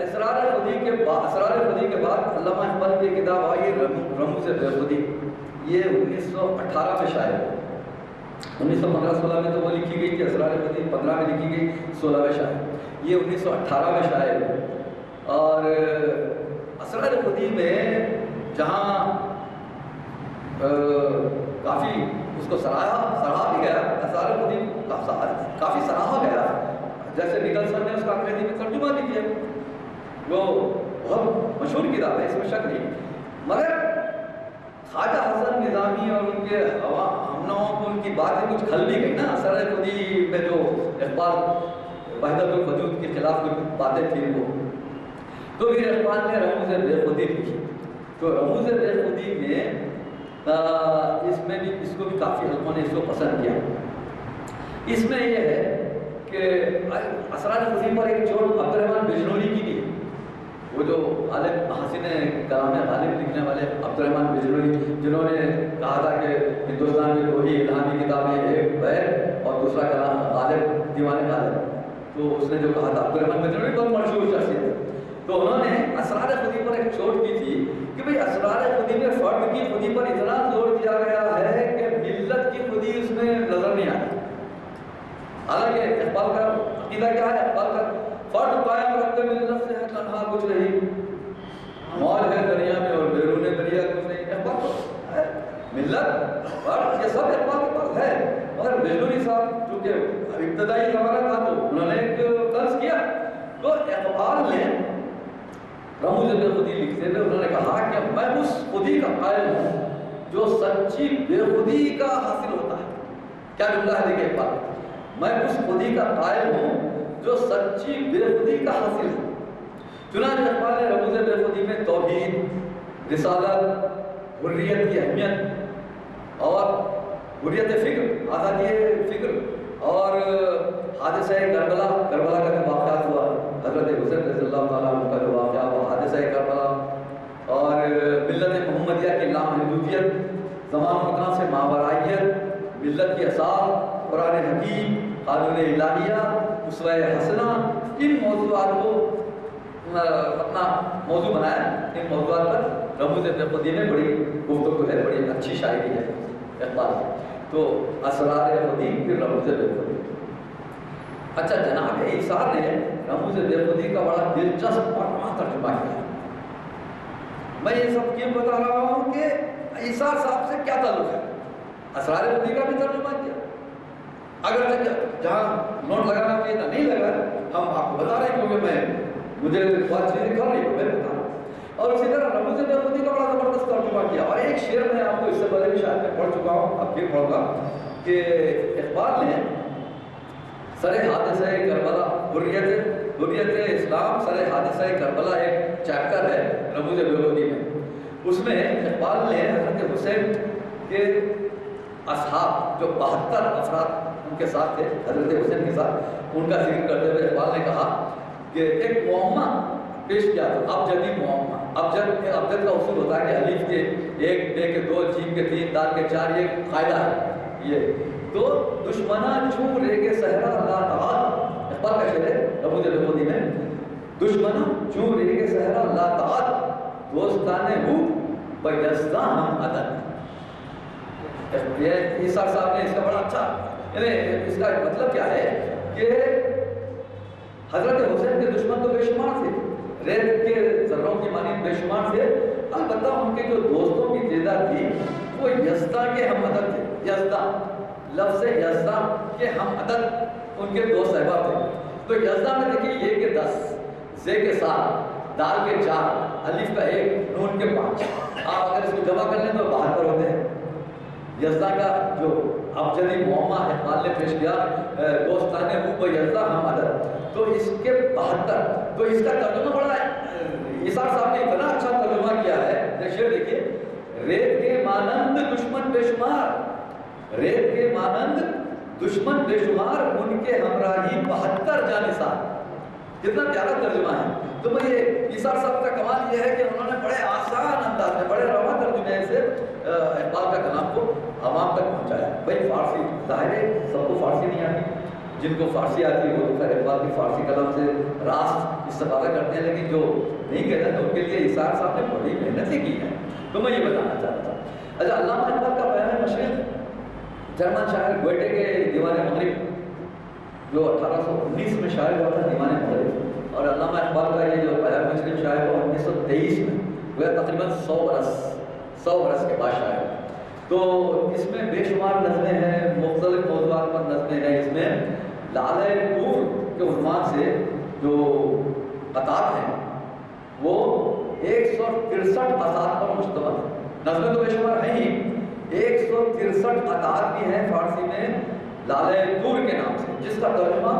اسرار خودی کے بعد علامہ اقبال کی کتاب آئی رموز بے خودی، یہ 1918 میں شائع ہے۔ 1915-16 میں تو وہ لکھی گئی تھی، اسرار خودی 15 میں لکھی گئی، 16 میں شائع، یہ 1918 میں شائع ہے۔ اور اسرار خودی میں جہاں کافی اس کو سراہا بھی گیا، اسرار خودی کافی سراہا گیا، جیسے نکلسن نے اس کا انگریزی میں ترجمہ بھی کیا، وہ بہت مشہور کتاب ہے، اس میں شک نہیں، مگر خواجہ حسن نظامی اور ان کے ہم نواؤں کو ان کی باتیں کچھ کھل بھی گئی نا، اسرار خودی میں جو اقبال وحدت الوجود کے خلاف کچھ باتیں تھیں وہ، تو پھر اقبال نے رموز بے خودی لکھی۔ تو رموز بے خودی میں اس میں بھی اس کو بھی کافی حلقوں نے اس کو پسند کیا۔ اس میں یہ ہے کہ اسرار خودی پر ایک چوٹ عبدالرحمن بجنوری کی بھی ہے، وہ جو غالب محاسن کلام غالب لکھنے والے عبدالرحمن بجنوری، جنہوں نے کہا تھا کہ ہندوستان میں دو ہی الہامی کتابیں، ایک بیت اور دوسرا کلام غالب، دیوان غالب، تو اس نے جو کہا تھا عبدالرحمن بجنوری بہت مشہور شخصیت ہے۔ تو انہوں نے اسرار خودی پر ایک چوٹ کی تھی کہ بھئی اسرار خودی میں فرد کی خودی پر اتنا زور دیا گیا ہے کہ ملت کی خودی اس میں نظر نہیں آتی۔ حالانکہ اقبال کا عقیدہ کیا ہے؟ اقبال کا فرد قائم رکھتے ملت سے ہے تنہا کچھ نہیں، موج ہے دریا میں اور بیرون دریا کچھ نہیں۔ اقبال کو ملت فرد یہ سب اقبال کے پاس ہے، مگر بجنوری صاحب چونکہ ابتدائی زمانہ تھا تو انہوں نے ایک طرز کیا، تو اقبال نے رموز بے خودی لکھتے ہوئے انہوں نے کہا کہ میں اس خودی کا قائل ہوں جو سچی بے خودی کا حاصل ہوتا ہے۔ کیا جملہ ہے دیکھیں اقبال، میں اس خودی کا قائل ہوں جو سچی بے خودی کا حاصل ہے۔ چنانچہ اقبال نے رموز بے خودی میں توحید، رسالت، حریت کی اہمیت اور حریت فکر، آزادی فکر اور حادثہ کربلا کا جو واقعات ہوا، حضرت حسین رضی اللہ تعالیٰ عنہ کا جو واقعہ ہوا، حادثہ کربلا، اور ملت محمدیہ کی لامحدودیت، زمان و مکان سے ماورائیت، ملت کی اصال، قرآن حکیم، قانون الہیہ، اسوہ حسنہ، ان موضوعات کو اپنا موضوع بنایا۔ ان موضوعات پر رموز بے خودی میں بڑی گفتگو ہے، بڑی اچھی شاعری ہے اقبال کی۔ تو اسرار خودی پھر رموز بے خودی۔ اچھا، جناب عیسیٰ نے رموز بے خودی کا بڑا دلچسپ اور وہاں ترجمہ کیا۔ میں یہ سب کیوں بتا رہا ہوں کہ عیسیٰ صاحب سے کیا تعلق ہے؟ اسرار خودی کا بھی ترجمہ کیا، اگر جہاں نوٹ لگانا چاہیے تھا نہیں لگا، ہم آپ کو بتا رہے ہیں کیونکہ مجھے بہت چیزیں کھا رہی ہوں، میں بتا رہا ہوں۔ اور اسی طرح رموز بے خودی کا بڑا زبردست ترجمہ کیا، اور ایک شعر میں آپ کو اس سے پہلے بھی شاید میں پڑھ چکا ہوں، اب پھر پڑھوں گا، کہ اقبال نے سر حادثہ کربلا، حریت اسلام سر حادثہ کربلا ایک چیپٹر ہے رموز بے خودی میں، اس میں اقبال نے حضرت حسین کے اصحاب جو 72 افراد ان کے ساتھ تھے حضرت حسین کے ساتھ، ان کا ذکر کرتے ہوئے اقبال نے کہا کہ ایک معمہ پیش کیا تھا، اب جدید معمہ، ابجد کا اصول ہوتا ہے کہ الف کے 1 بے کے 2 جیم کے 3 دال کے 4 یہ قاعدہ ہے یہ تو دشمنا چھو رے کے صحرا لا تعال اقبال کا شعر ہے ابو جل مودی میں دشمنا چھو رے کے صحرا لا تعال دوستانے ہو بیزدہ ہم عدد. یہ عیسیٰ صاحب نے اس کا بڑا اچھا یعنی اس کا مطلب کیا ہے کہ حضرت حسین کے دشمن تو بے شمار تھے, ریت کے ذروں کی مانند بے شمار تھے, البتہ ان کے جو دوستوں کی تعداد تھی وہ یزدہ کے ہم عدد تھے. یزدہ لفظ یزدہ کے ہم عدد ان کے دوست احباب تھے. تو یزدہ میں دیکھیے یہ کہ 10 زے کے 7 دال کے 4 الف کا 1 نون کے 5 آپ اگر اس کو جمع کر لیں تو 72 ہوتے ہیں. یزدہ کا جو ابجدی معمہ اقبال نے پیش کیا دوستانے ہو یزدہ ہم عدد تو اس کے 72 تو اس کا ترجمہ بڑا ہے عیسیٰ صاحب نے اتنا اچھا ترجمہ کیا ہے. شعر دیکھیے ریت کے مانند دشمن بے شمار ریت کے مانند دشمن بے شمار ان کے ہمراہی 72 جانثار. کتنا پیارا ترجمہ ہے. تو بھئی عیسیٰ صاحب کا کمال یہ ہے کہ انہوں نے بڑے آسان انداز میں بڑے رواں ترجمے سے اقبال کا کلام کو عوام تک پہنچایا. بھئی فارسی ظاہر ہے سب کو فارسی نہیں آتی, جن کو فارسی آتی ہے وہ تو خیر اقبال کی فارسی کلام سے راست استفادہ کرتے ہیں, لیکن جو نہیں کہتے تو ان کے لیے عیسیٰ صاحب نے بڑی محنتیں کی ہیں. تو میں یہ بتانا چاہتا تھا. اچھا علامہ اقبال کا بیان مشرق جرمن شاعر گوئٹے کے دیوان مغرب جو 1819 میں شائع ہوا تھا دیوان مغرب, اور علامہ اقبال کا یہ جو بیان مشرق شائع ہوا 1923 میں وہ تقریباً 100 برس کے بعد شائع. تو اس میں بے شمار نظمیں ہیں, مختلف موضوعات پر نظمیں ہیں. اس میں لالے پور کے عنوان سے جو قطعات ہیں وہ 163 قطعات پر مشتمل ہے. نظمیں تو بے شمار ہیں ہی, 163 قطعات بھی ہیں فارسی میں لالے پور کے نام سے, جس کا ترجمہ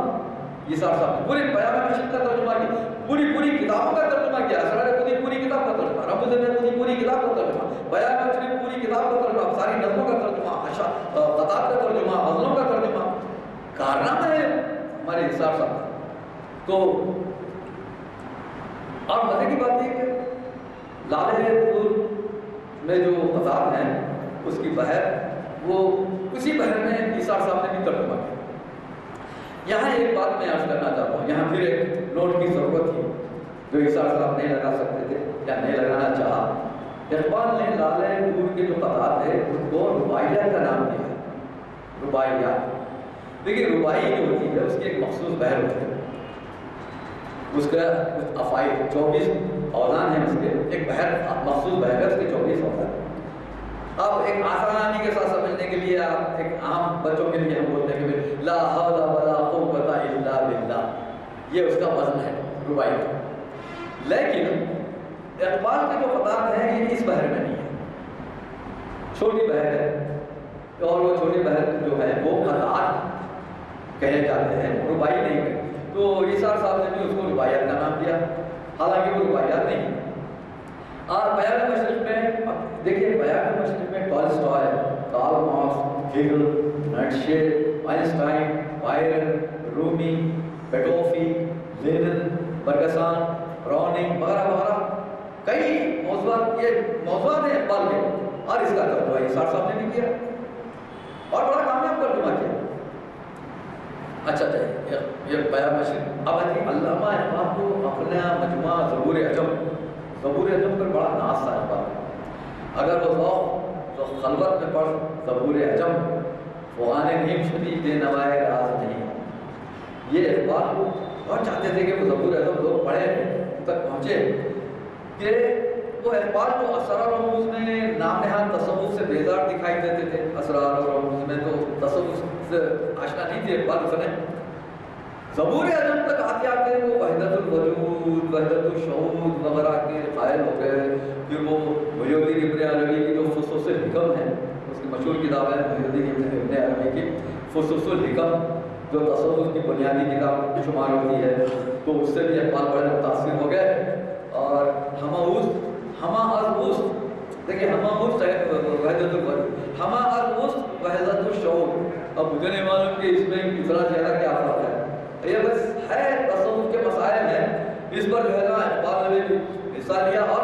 عیسیٰ صاحب نے پورے بیان مشرق کا ترجمہ کیا, پوری کتابوں کا ترجمہ کیا, اسرار خودی پوری کتاب کا ترجمہ, رمز خودی پوری کتاب کا ترجمہ, بیان مشرق پوری کتاب کا ترجمہ, ساری نظموں کا ترجمہ, قطعات کا ترجمہ, غزلوں کا ترجمہ. کارنامہ ہے ہمارے عیسیٰ صاحب. تو اور مزے کی بات یہ کہ لالے پور میں جو قطعات ہیں اس کی بحر وہ اسی بحر میں عیسیٰ صاحب نے بھی ترجمہ کیا. یہاں ایک بات میں عرض کرنا چاہتا ہوں, یہاں پھر ایک نوٹ کی ضرورت تھی جو عیسیٰ صاحب نہیں لگا سکتے تھے یا نہیں لگانا چاہا. اقبال نے لالے پور کے جو قطعات ہیں ان کو رباعیات کا نام دیا ہے. رباعیات دیکھیے رباعی جو ہوتی ہے اس کی ایک مخصوص بحر ہوتی ہے, اس کا افعال 24 اوزان ہیں, اس کے ایک بحر مخصوص بحر ہے, اس کے 24 اوزان. اب ایک آسانی کے ساتھ سمجھنے کے لیے آپ ایک عام بچوں کے لیے ہم بولتے ہیں کہ لا حول ولا قوت الا باللہ, یہ اس کا وزن ہے رباعی کا. لیکن اقبال کے جو قطعات ہیں یہ اس بحر میں نہیں ہے, چھوٹی بحر ہے, اور وہ چھوٹی بحر جو ہے وہ قطعات کہے جاتے ہیں, رباعی نہیں ہے. تو عیسیٰ صاحب نے بھی اس کو رباعیات کا نام دیا, حالانکہ وہ رباعیات نہیں. اور بیان مشرق میں دیکھیے بیان مشرق میں Tolstoy, Karl Marx, Hegel, Nietzsche, Einstein, Byron, Rumi, Petofi, Lenin, Bergson, Browning وغیرہ وغیرہ کئی موضوعات یہ موضوعات ہیں اقبال کے, اور اس کا ترجمہ عیسیٰ صاحب نے بھی کیا اور بڑا کامیاب ترجمہ کیا. اچھا یہ بیان مشرق. اب علامہ اقبال کو اپنا مجموعہ زبور عجم پر بڑا ناز تھا اقبال. اگر وہ ذوق تو خلوت میں پڑھ زبور عجم فغان نیم شدی دے نوائے راز نہیں. یہ اقبال کو بہت چاہتے تھے کہ وہ زبور عجم لوگ پڑھیں تک پہنچے کہ وہ اقبال جو اسرار و رموز میں نام نہاد تصوف سے بیزار دکھائی دیتے تھے. اسرار و رموز میں تو تصوف سے آشنا نہیں تھے اقبال اس نے. زبور عجم تک آتے آتے وہ وحدت الوجود, وحدت الشعور وغیرہ کے قائل ہو گئے. پھر وہ محی الدین ابن عربی کی جو فصوص الحکم ہے, اس کی مشہور کتاب ہے محی الدین ابن عربی کی فصوص الحکم, جو تصوف کی بنیادی کتاب شمار ہوتی ہے, تو اس سے بھی اقبال بڑے متاثر ہو گئے. اور ہما از دیکھیے ہما وحدت الوجود, ہما از وحدت الشعور. اب مجھے نہیں معلوم کہ اس میں اتنا زیادہ کیا فرق ہے, یہ بس ہے تصوف کے مسائل ہیں, اس پر جو ہے نا اقبال نے بھی حصہ لیا. اور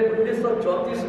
1934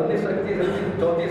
1931, 34,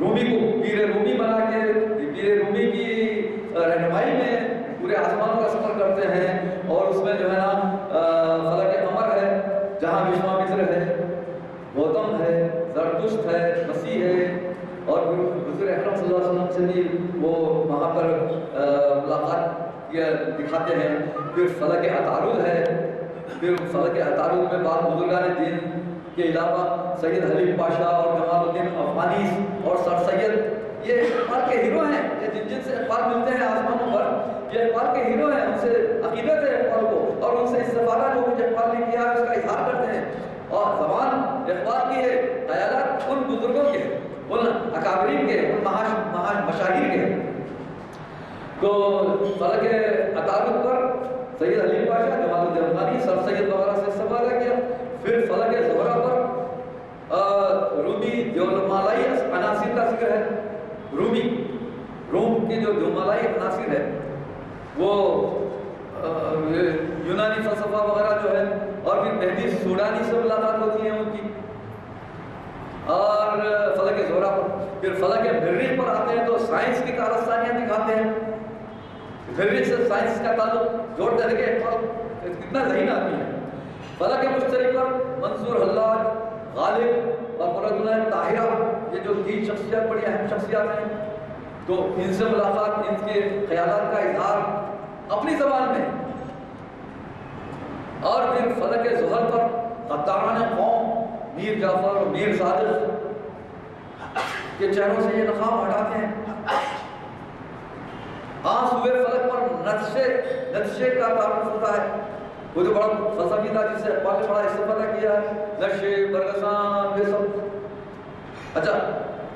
رومی کو پیر رومی بنا کے پیر رومی کی رہنمائی میں پورے آسمان کا سفر کرتے ہیں، اور اس میں جو ہے نا فلک قمر ہے جہاں وشوامتر ہے، گوتم ہے، زرتشت ہے، مسیح ہے، اور حضور اکرم صلی اللہ علیہ وسلم سے بھی وہ وہاں پر ملاقات دکھاتے ہیں۔ پھر فلک عطارد ہے، پھر فلک عطارد میں بعض بزرگان دین کے علاوہ سید حلیم پاشا اور جمال الدین افغانی اور سر سید، یہ اقبال کے ہیرو ہیں، یہ جن سے اقبال ملتے ہیں آسمانوں پر، یہ اقبال کے ہیرو ہیں، ان سے عقیدت ہے اقبال کو، اور ان سے استفادہ جو کچھ اقبال نے کیا ہے اس کا اظہار کرتے ہیں، اور زبان اقبال کی ہے، خیالات ان بزرگوں کے ہیں، ان اکابرین کے، ان مشاہیر کے۔ تو فلک عطارد پر سید حلیم پاشا، جمال الدین افغانی، سر سید وغیرہ سے استفادہ کیا۔ پھر فلک زہرہ پر رومی دیولمالائی عناصر کا ذکر ہے۔ روم کی جو دیولمالائی عناصر ہے وہ یونانی فلسفہ وغیرہ جو ہے، اور پھر مہدی سوڈانی سے ملاقات ہوتی ہے ان کی، اور فلک زہرہ پر۔ پھر فلک مریخ پر آتے ہیں تو سائنس کی کارستانیاں دکھاتے ہیں، مریخ سے سائنس کا تعلق جوڑتے ہیں کہ اقبال کتنا ذہین آدمی ہے۔ فلک مشترک پر منصور حلاج، غالب اور قرۃ العین طاہرہ، یہ جو تین شخصیات بڑی اہم شخصیات ہیں، تو ان سے ملاقات، ان کے خیالات کا اظہار اپنی زبان میں۔ اور پھر فلک زحل پر غداران قوم میر جعفر اور میر صادق کے چہروں سے یہ نقاب ہٹاتے ہیں۔ ہوئے فلک پر نقشے کا تعارف ہوتا ہے، وہ جو بڑا فلسفی تھا جس سے اقبال نے بڑا استفادہ کیا ہے، نقشے برگسان، یہ سب۔ اچھا،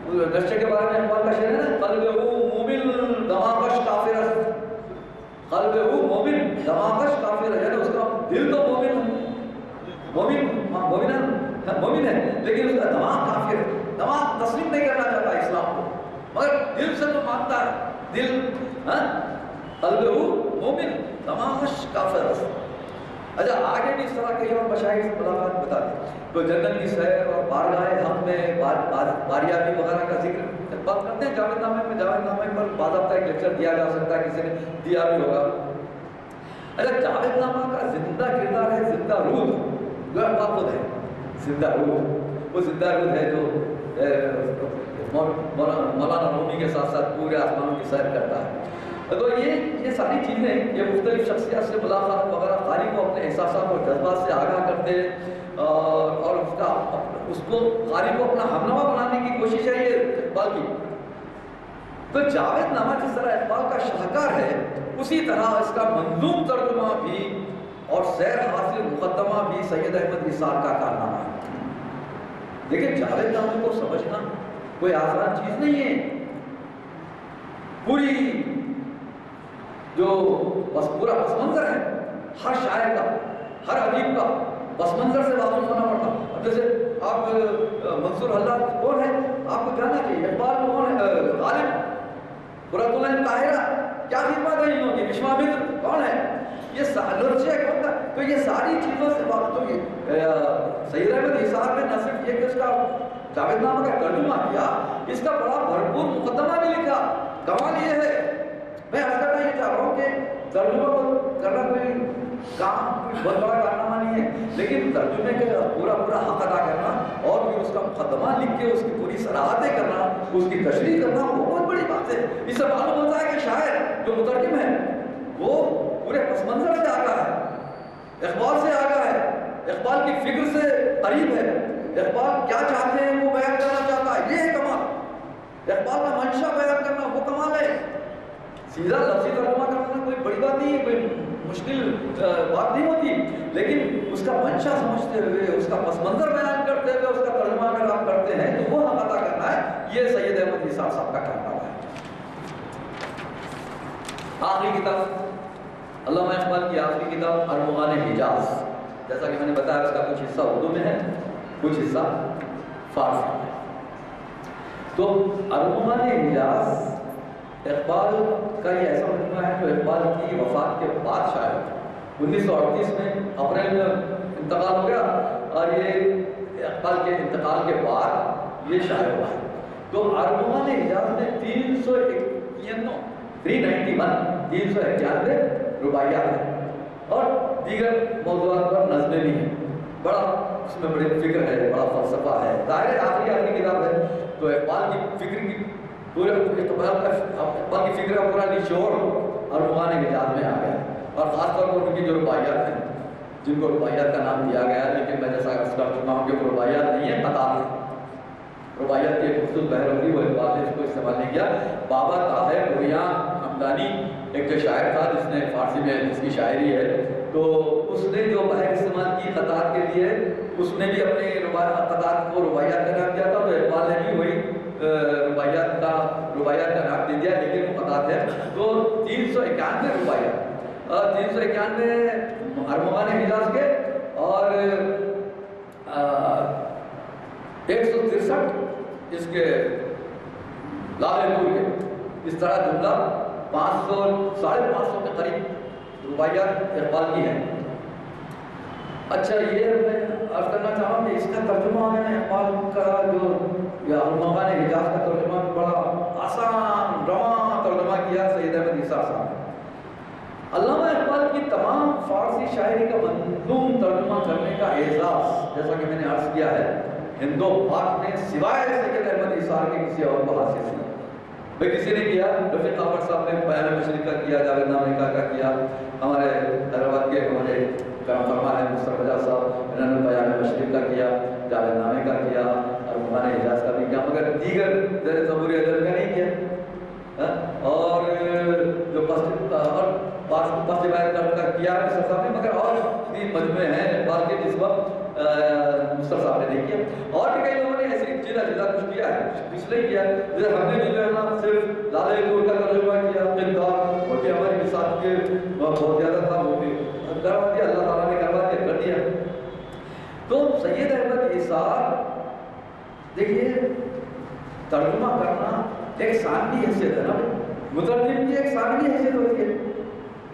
نقشے کے بارے میں اقبال کا شعر ہے نا، قلبہ مومن دماغش کافر ہے، قلبہ مومن دماغش کافر ہے، یعنی اس کا دل تو مومن ہے لیکن اس کا دماغ کافر ہے، دماغ تسلیم نہیں کرنا چاہتا اسلام کو، مگر دل سے تو مانتا ہے، دل قلبہ مومن دماغش کافر ہے۔ اچھا، آگے بھی اس طرح کئی اور مشاہیر سے ملاقات بتا دیں، تو جنت کی سیر اور بارگاہ حق میں باریابی وغیرہ کا ذکر بات کرتے ہیں جاوید نامے میں۔ جاوید نامے پر باضابطہ ایک لیکچر دیا جا سکتا ہے، کسی نے دیا بھی ہوگا۔ اچھا، جاوید نامہ کا زندہ کردار ہے، زندہ روح جو اقبال خود ہے، زندہ روح، وہ زندہ روح ہے جو مولانا رومی کے ساتھ ساتھ پورے آسمانوں کی سیر کرتا ہے۔ تو یہ ساری چیزیں، یہ مختلف شخصیات سے ملاقات وغیرہ قاری کو اپنے احساسات اور جذبات سے آگاہ کرتے اور اس کو قاری کو اپنا ہمنوا بنانے کی کوشش ہے یہ اقبال کی۔ تو جاوید نامہ جس طرح اقبال کا شاہکار ہے، اسی طرح اس کا منظوم ترجمہ بھی اور سیر حاصل مقدمہ بھی سید احمد نثار کا کارنامہ ہے۔ دیکھیں، جاوید نامے کو سمجھنا کوئی آسان چیز نہیں ہے۔ پوری جو پورا پس منظر ہے، ہر شاعر کا، ہر ادیب کا پس منظر سے واقف ہونا پڑتا۔ اب جیسے آپ منصور حلاج کون ہے آپ کو جاننا چاہیے، اقبال کون ہے، غالب، قرۃ العین طاہرہ، کیا خدمات ہے انہوں کی، وشوامتر کون ہے، یہ لرچے کون تھا، تو یہ ساری چیزوں سے واقف ہو گئی۔ سید احمد نثار نے نہ صرف یہ کہ اس کا جاوید نامہ کا ترجمہ کیا، اس کا بڑا بھرپور مقدمہ بھی لکھا۔ کمال یہ ہے، میں عرض کرنا یہ چاہ رہا ہوں کہ ترجمہ کو کرنا کوئی بہت بڑا کارنامہ نہیں ہے، لیکن ترجمے کا پورا حق ادا کرنا اور پھر اس کا مقدمہ لکھ کے اس کی پوری صراحتیں کرنا، اس کی تشریح کرنا، وہ بہت بڑی بات ہے۔ اس سے معلوم ہوتا ہے کہ شاعر جو مترجم ہے وہ پورے پس منظر سے آگاہ ہے، اقبال سے آگاہ ہے، اقبال کی فکر سے قریب ہے، اقبال کیا چاہتے ہیں وہ بیان کرنا چاہتا ہے، یہ ہے کمال۔ اقبال کا منشا بیان کرنا وہ کمال ہے۔ سیدھا لفظی ترجمہ کرنا کوئی بڑی بات نہیں ہے، کوئی مشکل بات نہیں ہوتی، لیکن اس کا منشا سمجھتے ہوئے، اس کا پس منظر بیان کرتے ہوئے اس کا ترجمہ اگر آپ کرتے ہیں تو وہ حق ادا کرنا ہے۔ یہ سید احمد نثار صاحب کا کارنامہ ہے۔ آخری کتاب علامہ اقبال کی آخری کتاب ارمغان حجاز، جیسا کہ میں نے بتایا اس کا کچھ حصہ اردو میں ہے، کچھ حصہ فارسی میں۔ تو ارمغان حجاز اقبال کا یہ ایسا مجموعہ ہے جو اقبال کی وفات کے بعد شائع ہوا۔ 1938 میں اپریل میں انتقال ہو گیا اور یہ اقبال کے انتقال کے بعد یہ شائع ہوا ہے۔ تو ارمغان حجاز نے 391 رباعیات ہیں اور دیگر موضوعات پر نظمیں بھی ہیں. بڑا اس میں بڑی فکر ہے، بڑا فلسفہ ہے. ظاہر آخری کتاب ہے تو اقبال کی فکر کی پورا اقبال کی فکر کا پورا نچوڑ ارمغان حجاز میں آ گیا. اور خاص طور پر ان کی جو رباعیات ہیں جن کو رباعیات کا نام دیا گیا، لیکن میں جیسا عرض کر چکا ہوں کہ وہ رباعیات نہیں ہیں، قطعات ہیں. رباعیات کی ایک خصوص بحر ہوگی، وہ اقبال نے اس کو استعمال نہیں کیا. بابا طاہر نوریاں حمدانی ایک جو شاعر تھا جس نے فارسی میں جس کی شاعری ہے، تو اس نے جو بحر استعمال کی قطعات کے لیے، اس نے بھی اپنے قطعات کو رباعیات کا نام دیا تھا. تو اقبال نے بھی وہی رباعیات کا نام دے دیا، لیکن وہ قطعات ہے. تو 391 رباعیات، 391 ارمغان حجاز کے اور 163 اس کے لال پور کے. اس طرح جملہ 500-550 کے قریب رباعیات اقبال کی ہیں. اچھا، یہ میں عرض کرنا چاہوں کہ اس کا ترجمہ میں نے اقبال کا جو ارمغان حجاز کا ترجمہ بڑا آسان رواں ترجمہ کیا سید احمد ایسار صاحب نے. علامہ اقبال کی تمام فارسی شاعری کا منظوم ترجمہ کرنے کا اعزاز، جیسا کہ میں نے عرض کیا ہے، ہند و پاک نے سوائے سید احمد ایسار کے کسی اور کو حاصل نہیں. بھائی کسی نے کیا، رفیق احمد صاحب نے بیان مشرق کا کیا، جاوید نامی کا کیا، ہمارے حیدرآباد کے ہمارے کرم فرما ہے مصطفیٰ جا صاحب، انہوں نے بیان مشرق کا کیا، جاوید نامی کا کیا، ارمغان حجاز کا بھی کیا، مگر دیگر ضبور اجل کا نہیں کیا. اور جو پاس روایت کا کیا مصطفیٰ صاحب نے، مگر اور بھی مجموعے ہیں اقبال کے جس وقت مصطفیٰ صاحب نے نہیں کیا. اور بھی کئی لوگوں نے ایسی جدا کچھ کیا ہے، اس لیے کیا. جیسے ہم نے بھی جو ہے نا صرف لال پور کا ترجمہ کیا، قندار، اور بھی ہماری مثال کے بہت زیادہ تھا، وہ بھی کروا دیا، اللہ تعالیٰ نے کروا دیا، کر دیا. تو سید احمد ایسار دیکھیے، ترجمہ کرنا ایک ثانوی حیثیت ہے نا. مترجم کی ایک ثانوی حیثیت ہوتی ہے،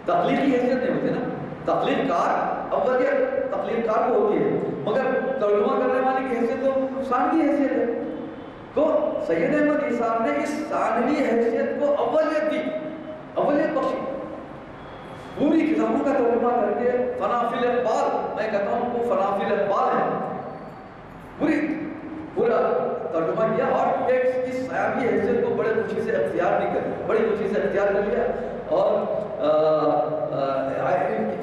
تخلیقی حیثیت نہیں ہوتی نا. تخلیق کار اولیت تخلیق کار کو ہوتی ہے، مگر ترجمہ کرنے والے کی حیثیت تو ثانوی حیثیت ہے. تو سید احمد ایسار نے اس ثانوی حیثیت کو اولیت دی، اولیت بخشی. پوری کتابوں کا ترجمہ کر کے فنافل اقبال، میں کہتا ہوں وہ فنافل اقبال ہے، پورا ترجمہ کیا. اور ایک اس ثانوی حیثیت کو بڑے خوشی سے اختیار بھی کر لیا، بڑی خوشی سے اختیار کر لیا. اور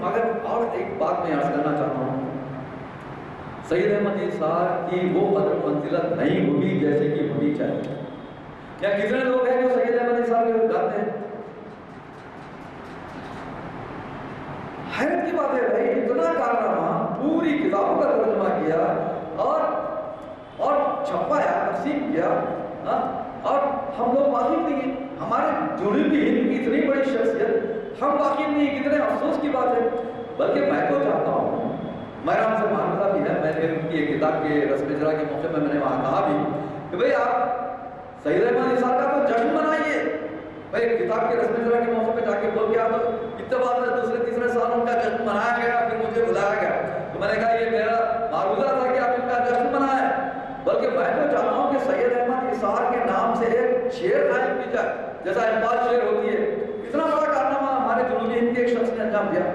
مگر اور ایک بات میں عرض کرنا چاہتا ہوں، سید احمد ایسار کی وہ قدر منزلت نہیں ہوئی جیسے کہ ہونی چاہیے. کیا کتنے لوگ ہیں جو سید احمد ایسار کے گاتے ہیں؟ حیرت کی بات ہے بھائی، اتنا کارنامہ، پوری کتابوں کا ترجمہ کیا اور چھپایا، تقسیم کیا، اور ہم لوگ واقف نہیں. ہمارے جنوبی ہند کی اتنی بڑی شخصیت ہم واقف نہیں. کتنے افسوس کی بات ہے. بلکہ میں تو چاہتا ہوں، میرا ان سے معاملہ بھی ہے، میں نے ان کی ایک کتاب کے رسم اجرا کے موقع میں نے وہاں کہا بھی کہ بھئی آپ سید احمد ایسار کا تو جشن منائیے. بھئی کتاب کے رسم اجرا کے موقع پہ جا کے بول کے آپ اتفاق سے دوسرے تیسرے سال ان کا جشن منایا گیا، پھر مجھے بلایا گیا. تو میں نے کہا یہ میرا معروضہ تھا کہ آپ ان کا جشن منائیں. بلکہ میں تو چاہتا ہوں کہ سید احمد ایسار کے نام سے ایک شعر قائم کی جائے، جیسا اقبال شعر ہوتی ہے. اتنا بڑا کارنامہ ہمارے جنوبی ہند کے ایک شخص نے انجام دیا.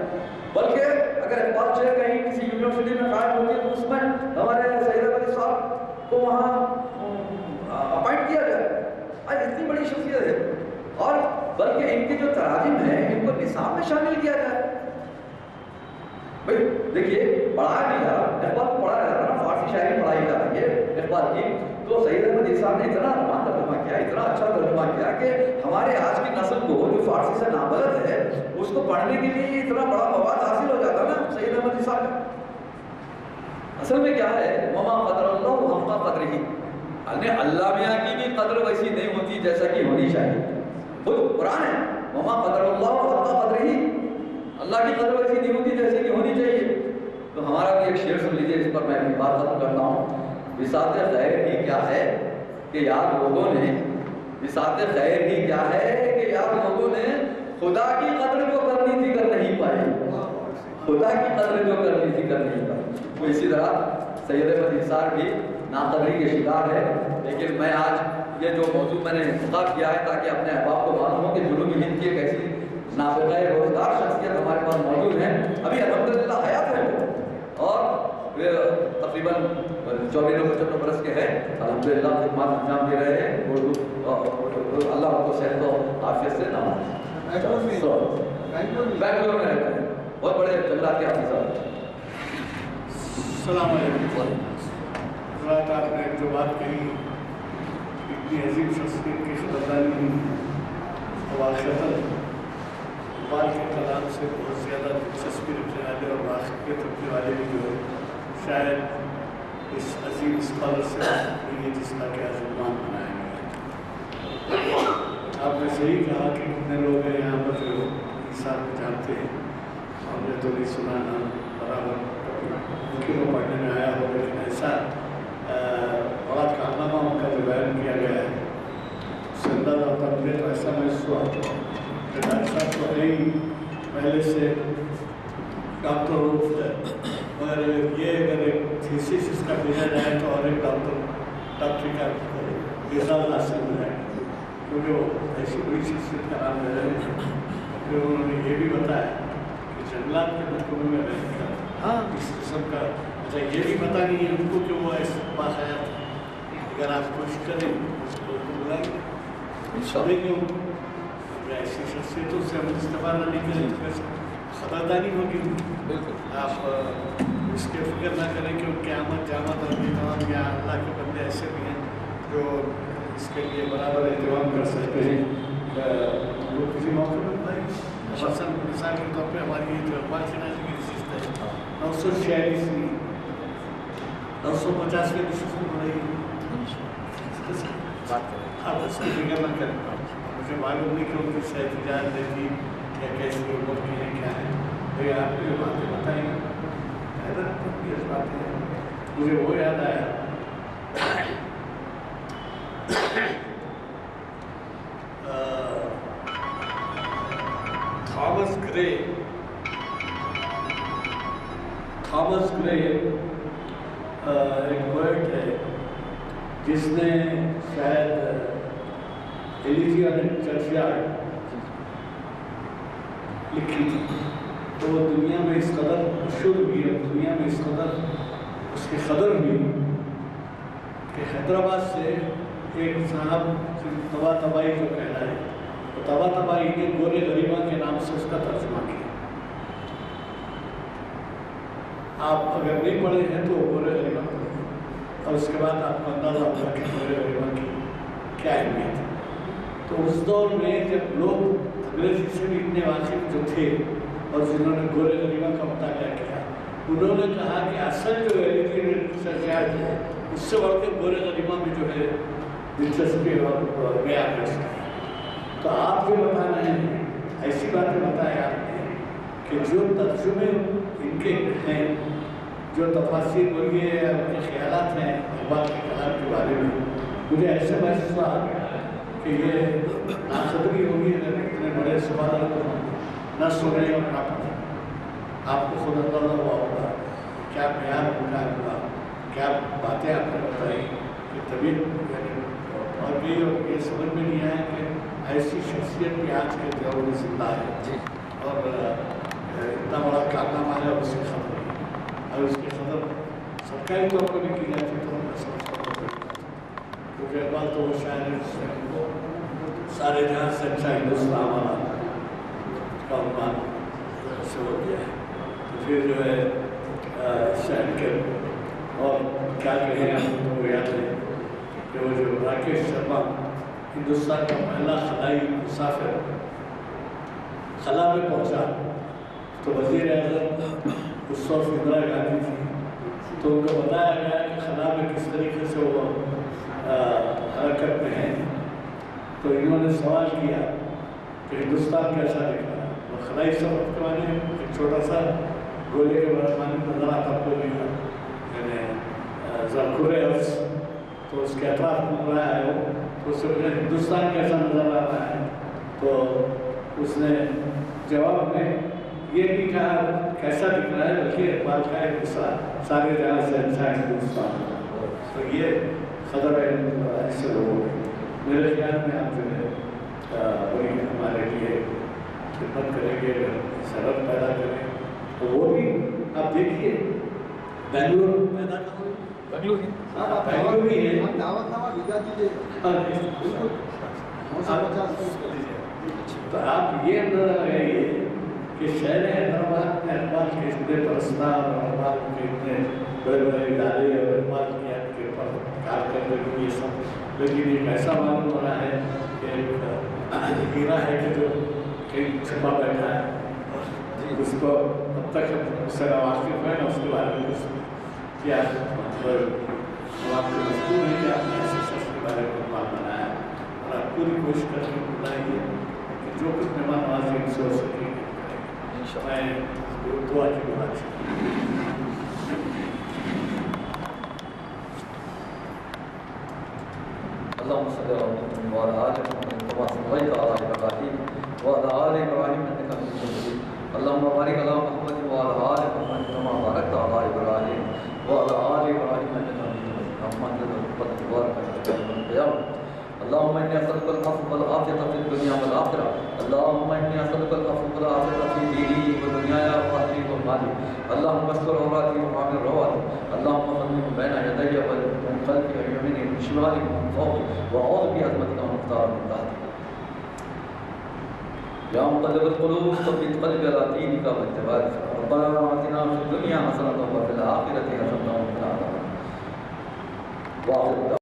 بلکہ اگر اقبال شعر کہیں کسی یونیورسٹی میں قائم ہوتی ہے تو اس میں ہمارے سید احمد ایسار کو وہاں اپائنٹ کیا جائے. آج اتنی بڑی شخصیت ہے. اور بلکہ ان کے جو تراجم ہیں ان کو نصاب میں شامل کیا جائے. بھائی دیکھیے، پڑھایا نہیں جا رہا، اقبال کو پڑھایا جا رہا نا، فارسی شاعری پڑھائی جا رہی ہے اقبال کی. تو سید احمد ایسار نے اتنا رواں ترجمہ کیا، اتنا اچھا ترجمہ کیا کہ ہمارے آج کی نسل کو جو فارسی سے نابلد ہے اس کو پڑھنے کے لیے اتنا بڑا مواد حاصل ہو جاتا نا سید احمد ایسار کا. اصل میں کیا ہے، وما قدر اللہ حق قدرہ، اللہ میاں کی بھی قدر ویسی نہیں ہوتی جیسا کہ ہونی چاہیے. وہ قرآن ہے، وما قدر اللہ حق قدرہ، اللہ کی قدر ویسی نہیں ہوتی جیسے کہ ہونی چاہیے. تو ہمارا بھی ایک شعر سن لیجیے، اس پر میں اپنی بات ختم کرتا ہوں. بساط خیر ہی کیا ہے کہ یار لوگوں نے، بساط خیر ہی کیا ہے کہ یار لوگوں نے خدا کی قدر جو کرنی تھی کر نہیں پائی، خدا کی قدر جو کرنی تھی کر نہیں پائی. تو اسی طرح سید احمد ایسار بھی ناقدری کے شکار ہے. لیکن میں آج یہ جو موضوع میں نے انتخاب کیا ہے تاکہ اپنے احباب کو معلوم ہو کہ جنوبی ہند کی ایک ایسی نابغہ روزگار شخصیت ہمارے پاس موجود ہیں. ابھی الحمدللہ حیات ہے وہ، اور تقریباً 94-95 برس کے ہیں. الحمدللہ خدمات انجام دے رہے ہیں. اللہ ان کو صحت و عافیت سے نوازے. بینگلور میں رہتے ہیں، بہت بڑے جنگلات کے آفیسر. السلام علیکم. حضرات، آپ نے جو بات کہی اتنی عظیم شخصیت کی خبرداری واقعتاً اقبال کے کلام سے بہت زیادہ دلچسپی رکھنے والے اور واقعیت رکھنے والے بھی جو ہے شاید اس عظیم اسکالر سے نہیں ہے جس کا کہ عنوان بنایا گیا ہے. آپ نے صحیح کہا کہ کتنے لوگ ہیں یہاں پر جو انسان کو جانتے ہیں. ہم نے تو نہیں سنا نا برابر ممکن وہ پڑھنے میں آیا ہو، لیکن ایسا بڑا کارنامہ ان کا جو بیان کیا گیا ہے اس سے اندازہ ہوتا ہے. مجھے تو ایسا محسوس ہوا کہ ڈاکٹر صاحب تو ہے ہی پہلے سے ڈاکٹر روف ہے، مگر یہ اگر ایک تھیسس اس کا بھیجا جائے تو اور ایک ڈاکٹری کا اعزاز حاصل ہو جائے گا، کیونکہ وہ ایسی بڑی شخصیت کا نام لے رہے ہیں. پھر انہوں نے یہ بھی بتایا کہ جنگلات کے محکمے میں رہ کر اس قسم کا اچھا یہ بھی پتہ نہیں ہے ان کو کہ وہ ایسے باحیات ہیں. اگر آپ کوشش کریں تو بلائیں گے سبھی کیوں ایسی شخصیتوں سے ہم استفادہ نہیں کریں تو پھر خبرداری ہوگی. آپ اس کے فکر نہ کریں کہ قیامت جامت اور یہ تمام یا اللہ کے بندے ایسے بھی ہیں جو اس کے لیے برابر اہتمام کر سکتے ہیں. وہ کسی موقع پر بتائیں مثلاً مثال کے طور پہ ہماری یہ جو اقبال شناسی کی نشست ہے 946 950 میں نشست ہو رہی ہے. آپ اس کی فکر نہ کریں. مجھے معلوم نہیں کہ ان کی صحت اجازت دیتی یا کیسی عمر کی ہیں کیا ہے. بھائی آپ نے جو باتیں بتائیں حیرت باتیں ہیں. مجھے وہ یاد آیا تھامس گرے ایک پوئٹ ہے جس نے شاید ایلیجیا چرچیارڈ لکھی تھی. تو وہ دنیا میں اس قدر مشہور ہوئی اور دنیا میں اس قدر اس کی قدر ہوئی کہ حیدرآباد سے ایک صاحب طبا طبائی جو کہلائے تو طبا طبائی نے گورے غریبہ کے نام سے اس کا ترجمہ کیا. آپ اگر نہیں پڑھے ہیں تو گورے غریبہ پڑھیں اور اس کے بعد آپ کو اندازہ ہوگا کہ گورے غریبہ کی کیا اہمیت ہے. تو اس دور میں جب لوگ انگریزی سے بھی اتنے واقف جو تھے اور جنہوں نے گورے غریبہ کا مطالعہ کیا انہوں نے کہا کہ اصل جو سرجیات ہے اس سے بڑھ کے گورے غریبہ میں جو ہے دلچسپی اور بیان کر سکتے ہیں. تو آپ جو بتا رہے ہیں ایسی باتیں بتائیں آپ نے کہ جو ترجمے ان کے ہیں جو تفاصیر بولیے یا ان کے خیالات ہیں اقبال کے کلام کے بارے میں مجھے ایسے محسوس ہوا کہ یہ ناقدری ہوگی اگر اتنے بڑے سوال کو نہ سنیں اور نہ پڑھیں. آپ کو خود اندازہ ہوا ہوگا کیا بیان ہوگا ہوگا کیا باتیں آپ نے بتائی کہ طبیعت یعنی اور بھی یہ سمجھ میں نہیں آیا کہ ایسی شخصیت بھی آج کے دور میں زندہ ہے اور اتنا بڑا کارنامہ ہے اور اس کی خبر ہے اور اس کی خبر سرکاری طور پر بھی کی جاتی تو ہم سمجھتا کیونکہ اقبال تو وہ شاعر ہے جس نے سارے جہاں سے اچھا ہندوستان والا کا عنوان سے ہو گیا ہے. تو پھر جو ہے شاعر کے اور کیا کہیں ہم کو یاد ہے کہ وہ جو راکیش شرما ہندوستان کا پہلا خلائی مسافر خلا میں پہنچا تو وزیر اعظم اس وقت اندرا گاندھی تھی تو ان کو بتایا گیا کہ خلا میں کس طریقے سے وہ حرکت میں ہیں. تو انہوں نے سوال کیا کہ ہندوستان کیسا دکھ رہا ہے. اور خلائی سفر کروانے ایک چھوٹا سا گولے کے برآمد نظر آتا کو یعنی ذخورے عرض تو اس کے اطراف گھوم رہا ہے وہ تو اس سے پوچھا ہندوستان کیسا نظر آ رہا ہے. تو اس نے جواب میں یہ بھی کہا کیسا دکھ رہا ہے بلکہ اقبال کا ایک حصہ سارے جہاں سے اچھا ہندوستان. تو یہ خبر ہے ایسے لوگوں کی میرے خیال میں آپ جو ہے وہی ہمارے لیے خدمت کریں گے، سبق پیدا کریں تو وہ بھی آپ دیکھیے بنگلور پیدا کرو، بنگلور بنگلور بھی ہے، دعوت نامہ بھیجا دیجیے، تو آپ یہ اندازہ لگائیے کہ شہر حیدرآباد میں اقبال کے اتنے پرستار اور اقبال کے اتنے بڑے بڑے ادارے اور اقبال کے اوپر کار کرنے کو یہ سب، لیکن ایک ایسا معلوم ہو رہا ہے کہ ہیرا ہے کہ جو کہیں چھپا بیٹھا ہے، اس کو اب تک اس سے واقف ہے نا، اس کے بارے میں کچھ کیا مطلب آپ کو مشکور ہے کہ آپ نے ایسے شخص کے بارے میں بات بنایا، اور آپ پوری کوشش کرنے کو بتائیے کہ جو کچھ مہمان نوازی ان سے ہو سکے میں دعا کی بات ہے۔ اللهم صل على محمد وعلى آل محمد كما صليت على إبراهيم وعلى آل إبراهيم إنك حميد مجيد اللهم بارك على محمد وعلى آل محمد كما باركت على إبراهيم وعلى آل إبراهيم إنك حميد مجيد اللهم اجعل ربنا تبارك وتعالى يوم القيامة اللهم إني أسألك العفو والعافية في الدنيا والآخرة اللهم إني أسألك العفو والعافية في ديني ودنياي وأهلي ومالي اللهم استر عوراتي وآمن رواتي اللهم خذني من بين يدي ومن خلفي وعن يميني ومن شمالي ومن فوقي وأعوذ بعظمتك من اختار من تحتي يا مقلب القلوب ثبت قلبي على دينك واتباعك ربنا آتنا في الدنيا حسنة وفي الآخرة حسنة وقنا عذاب النار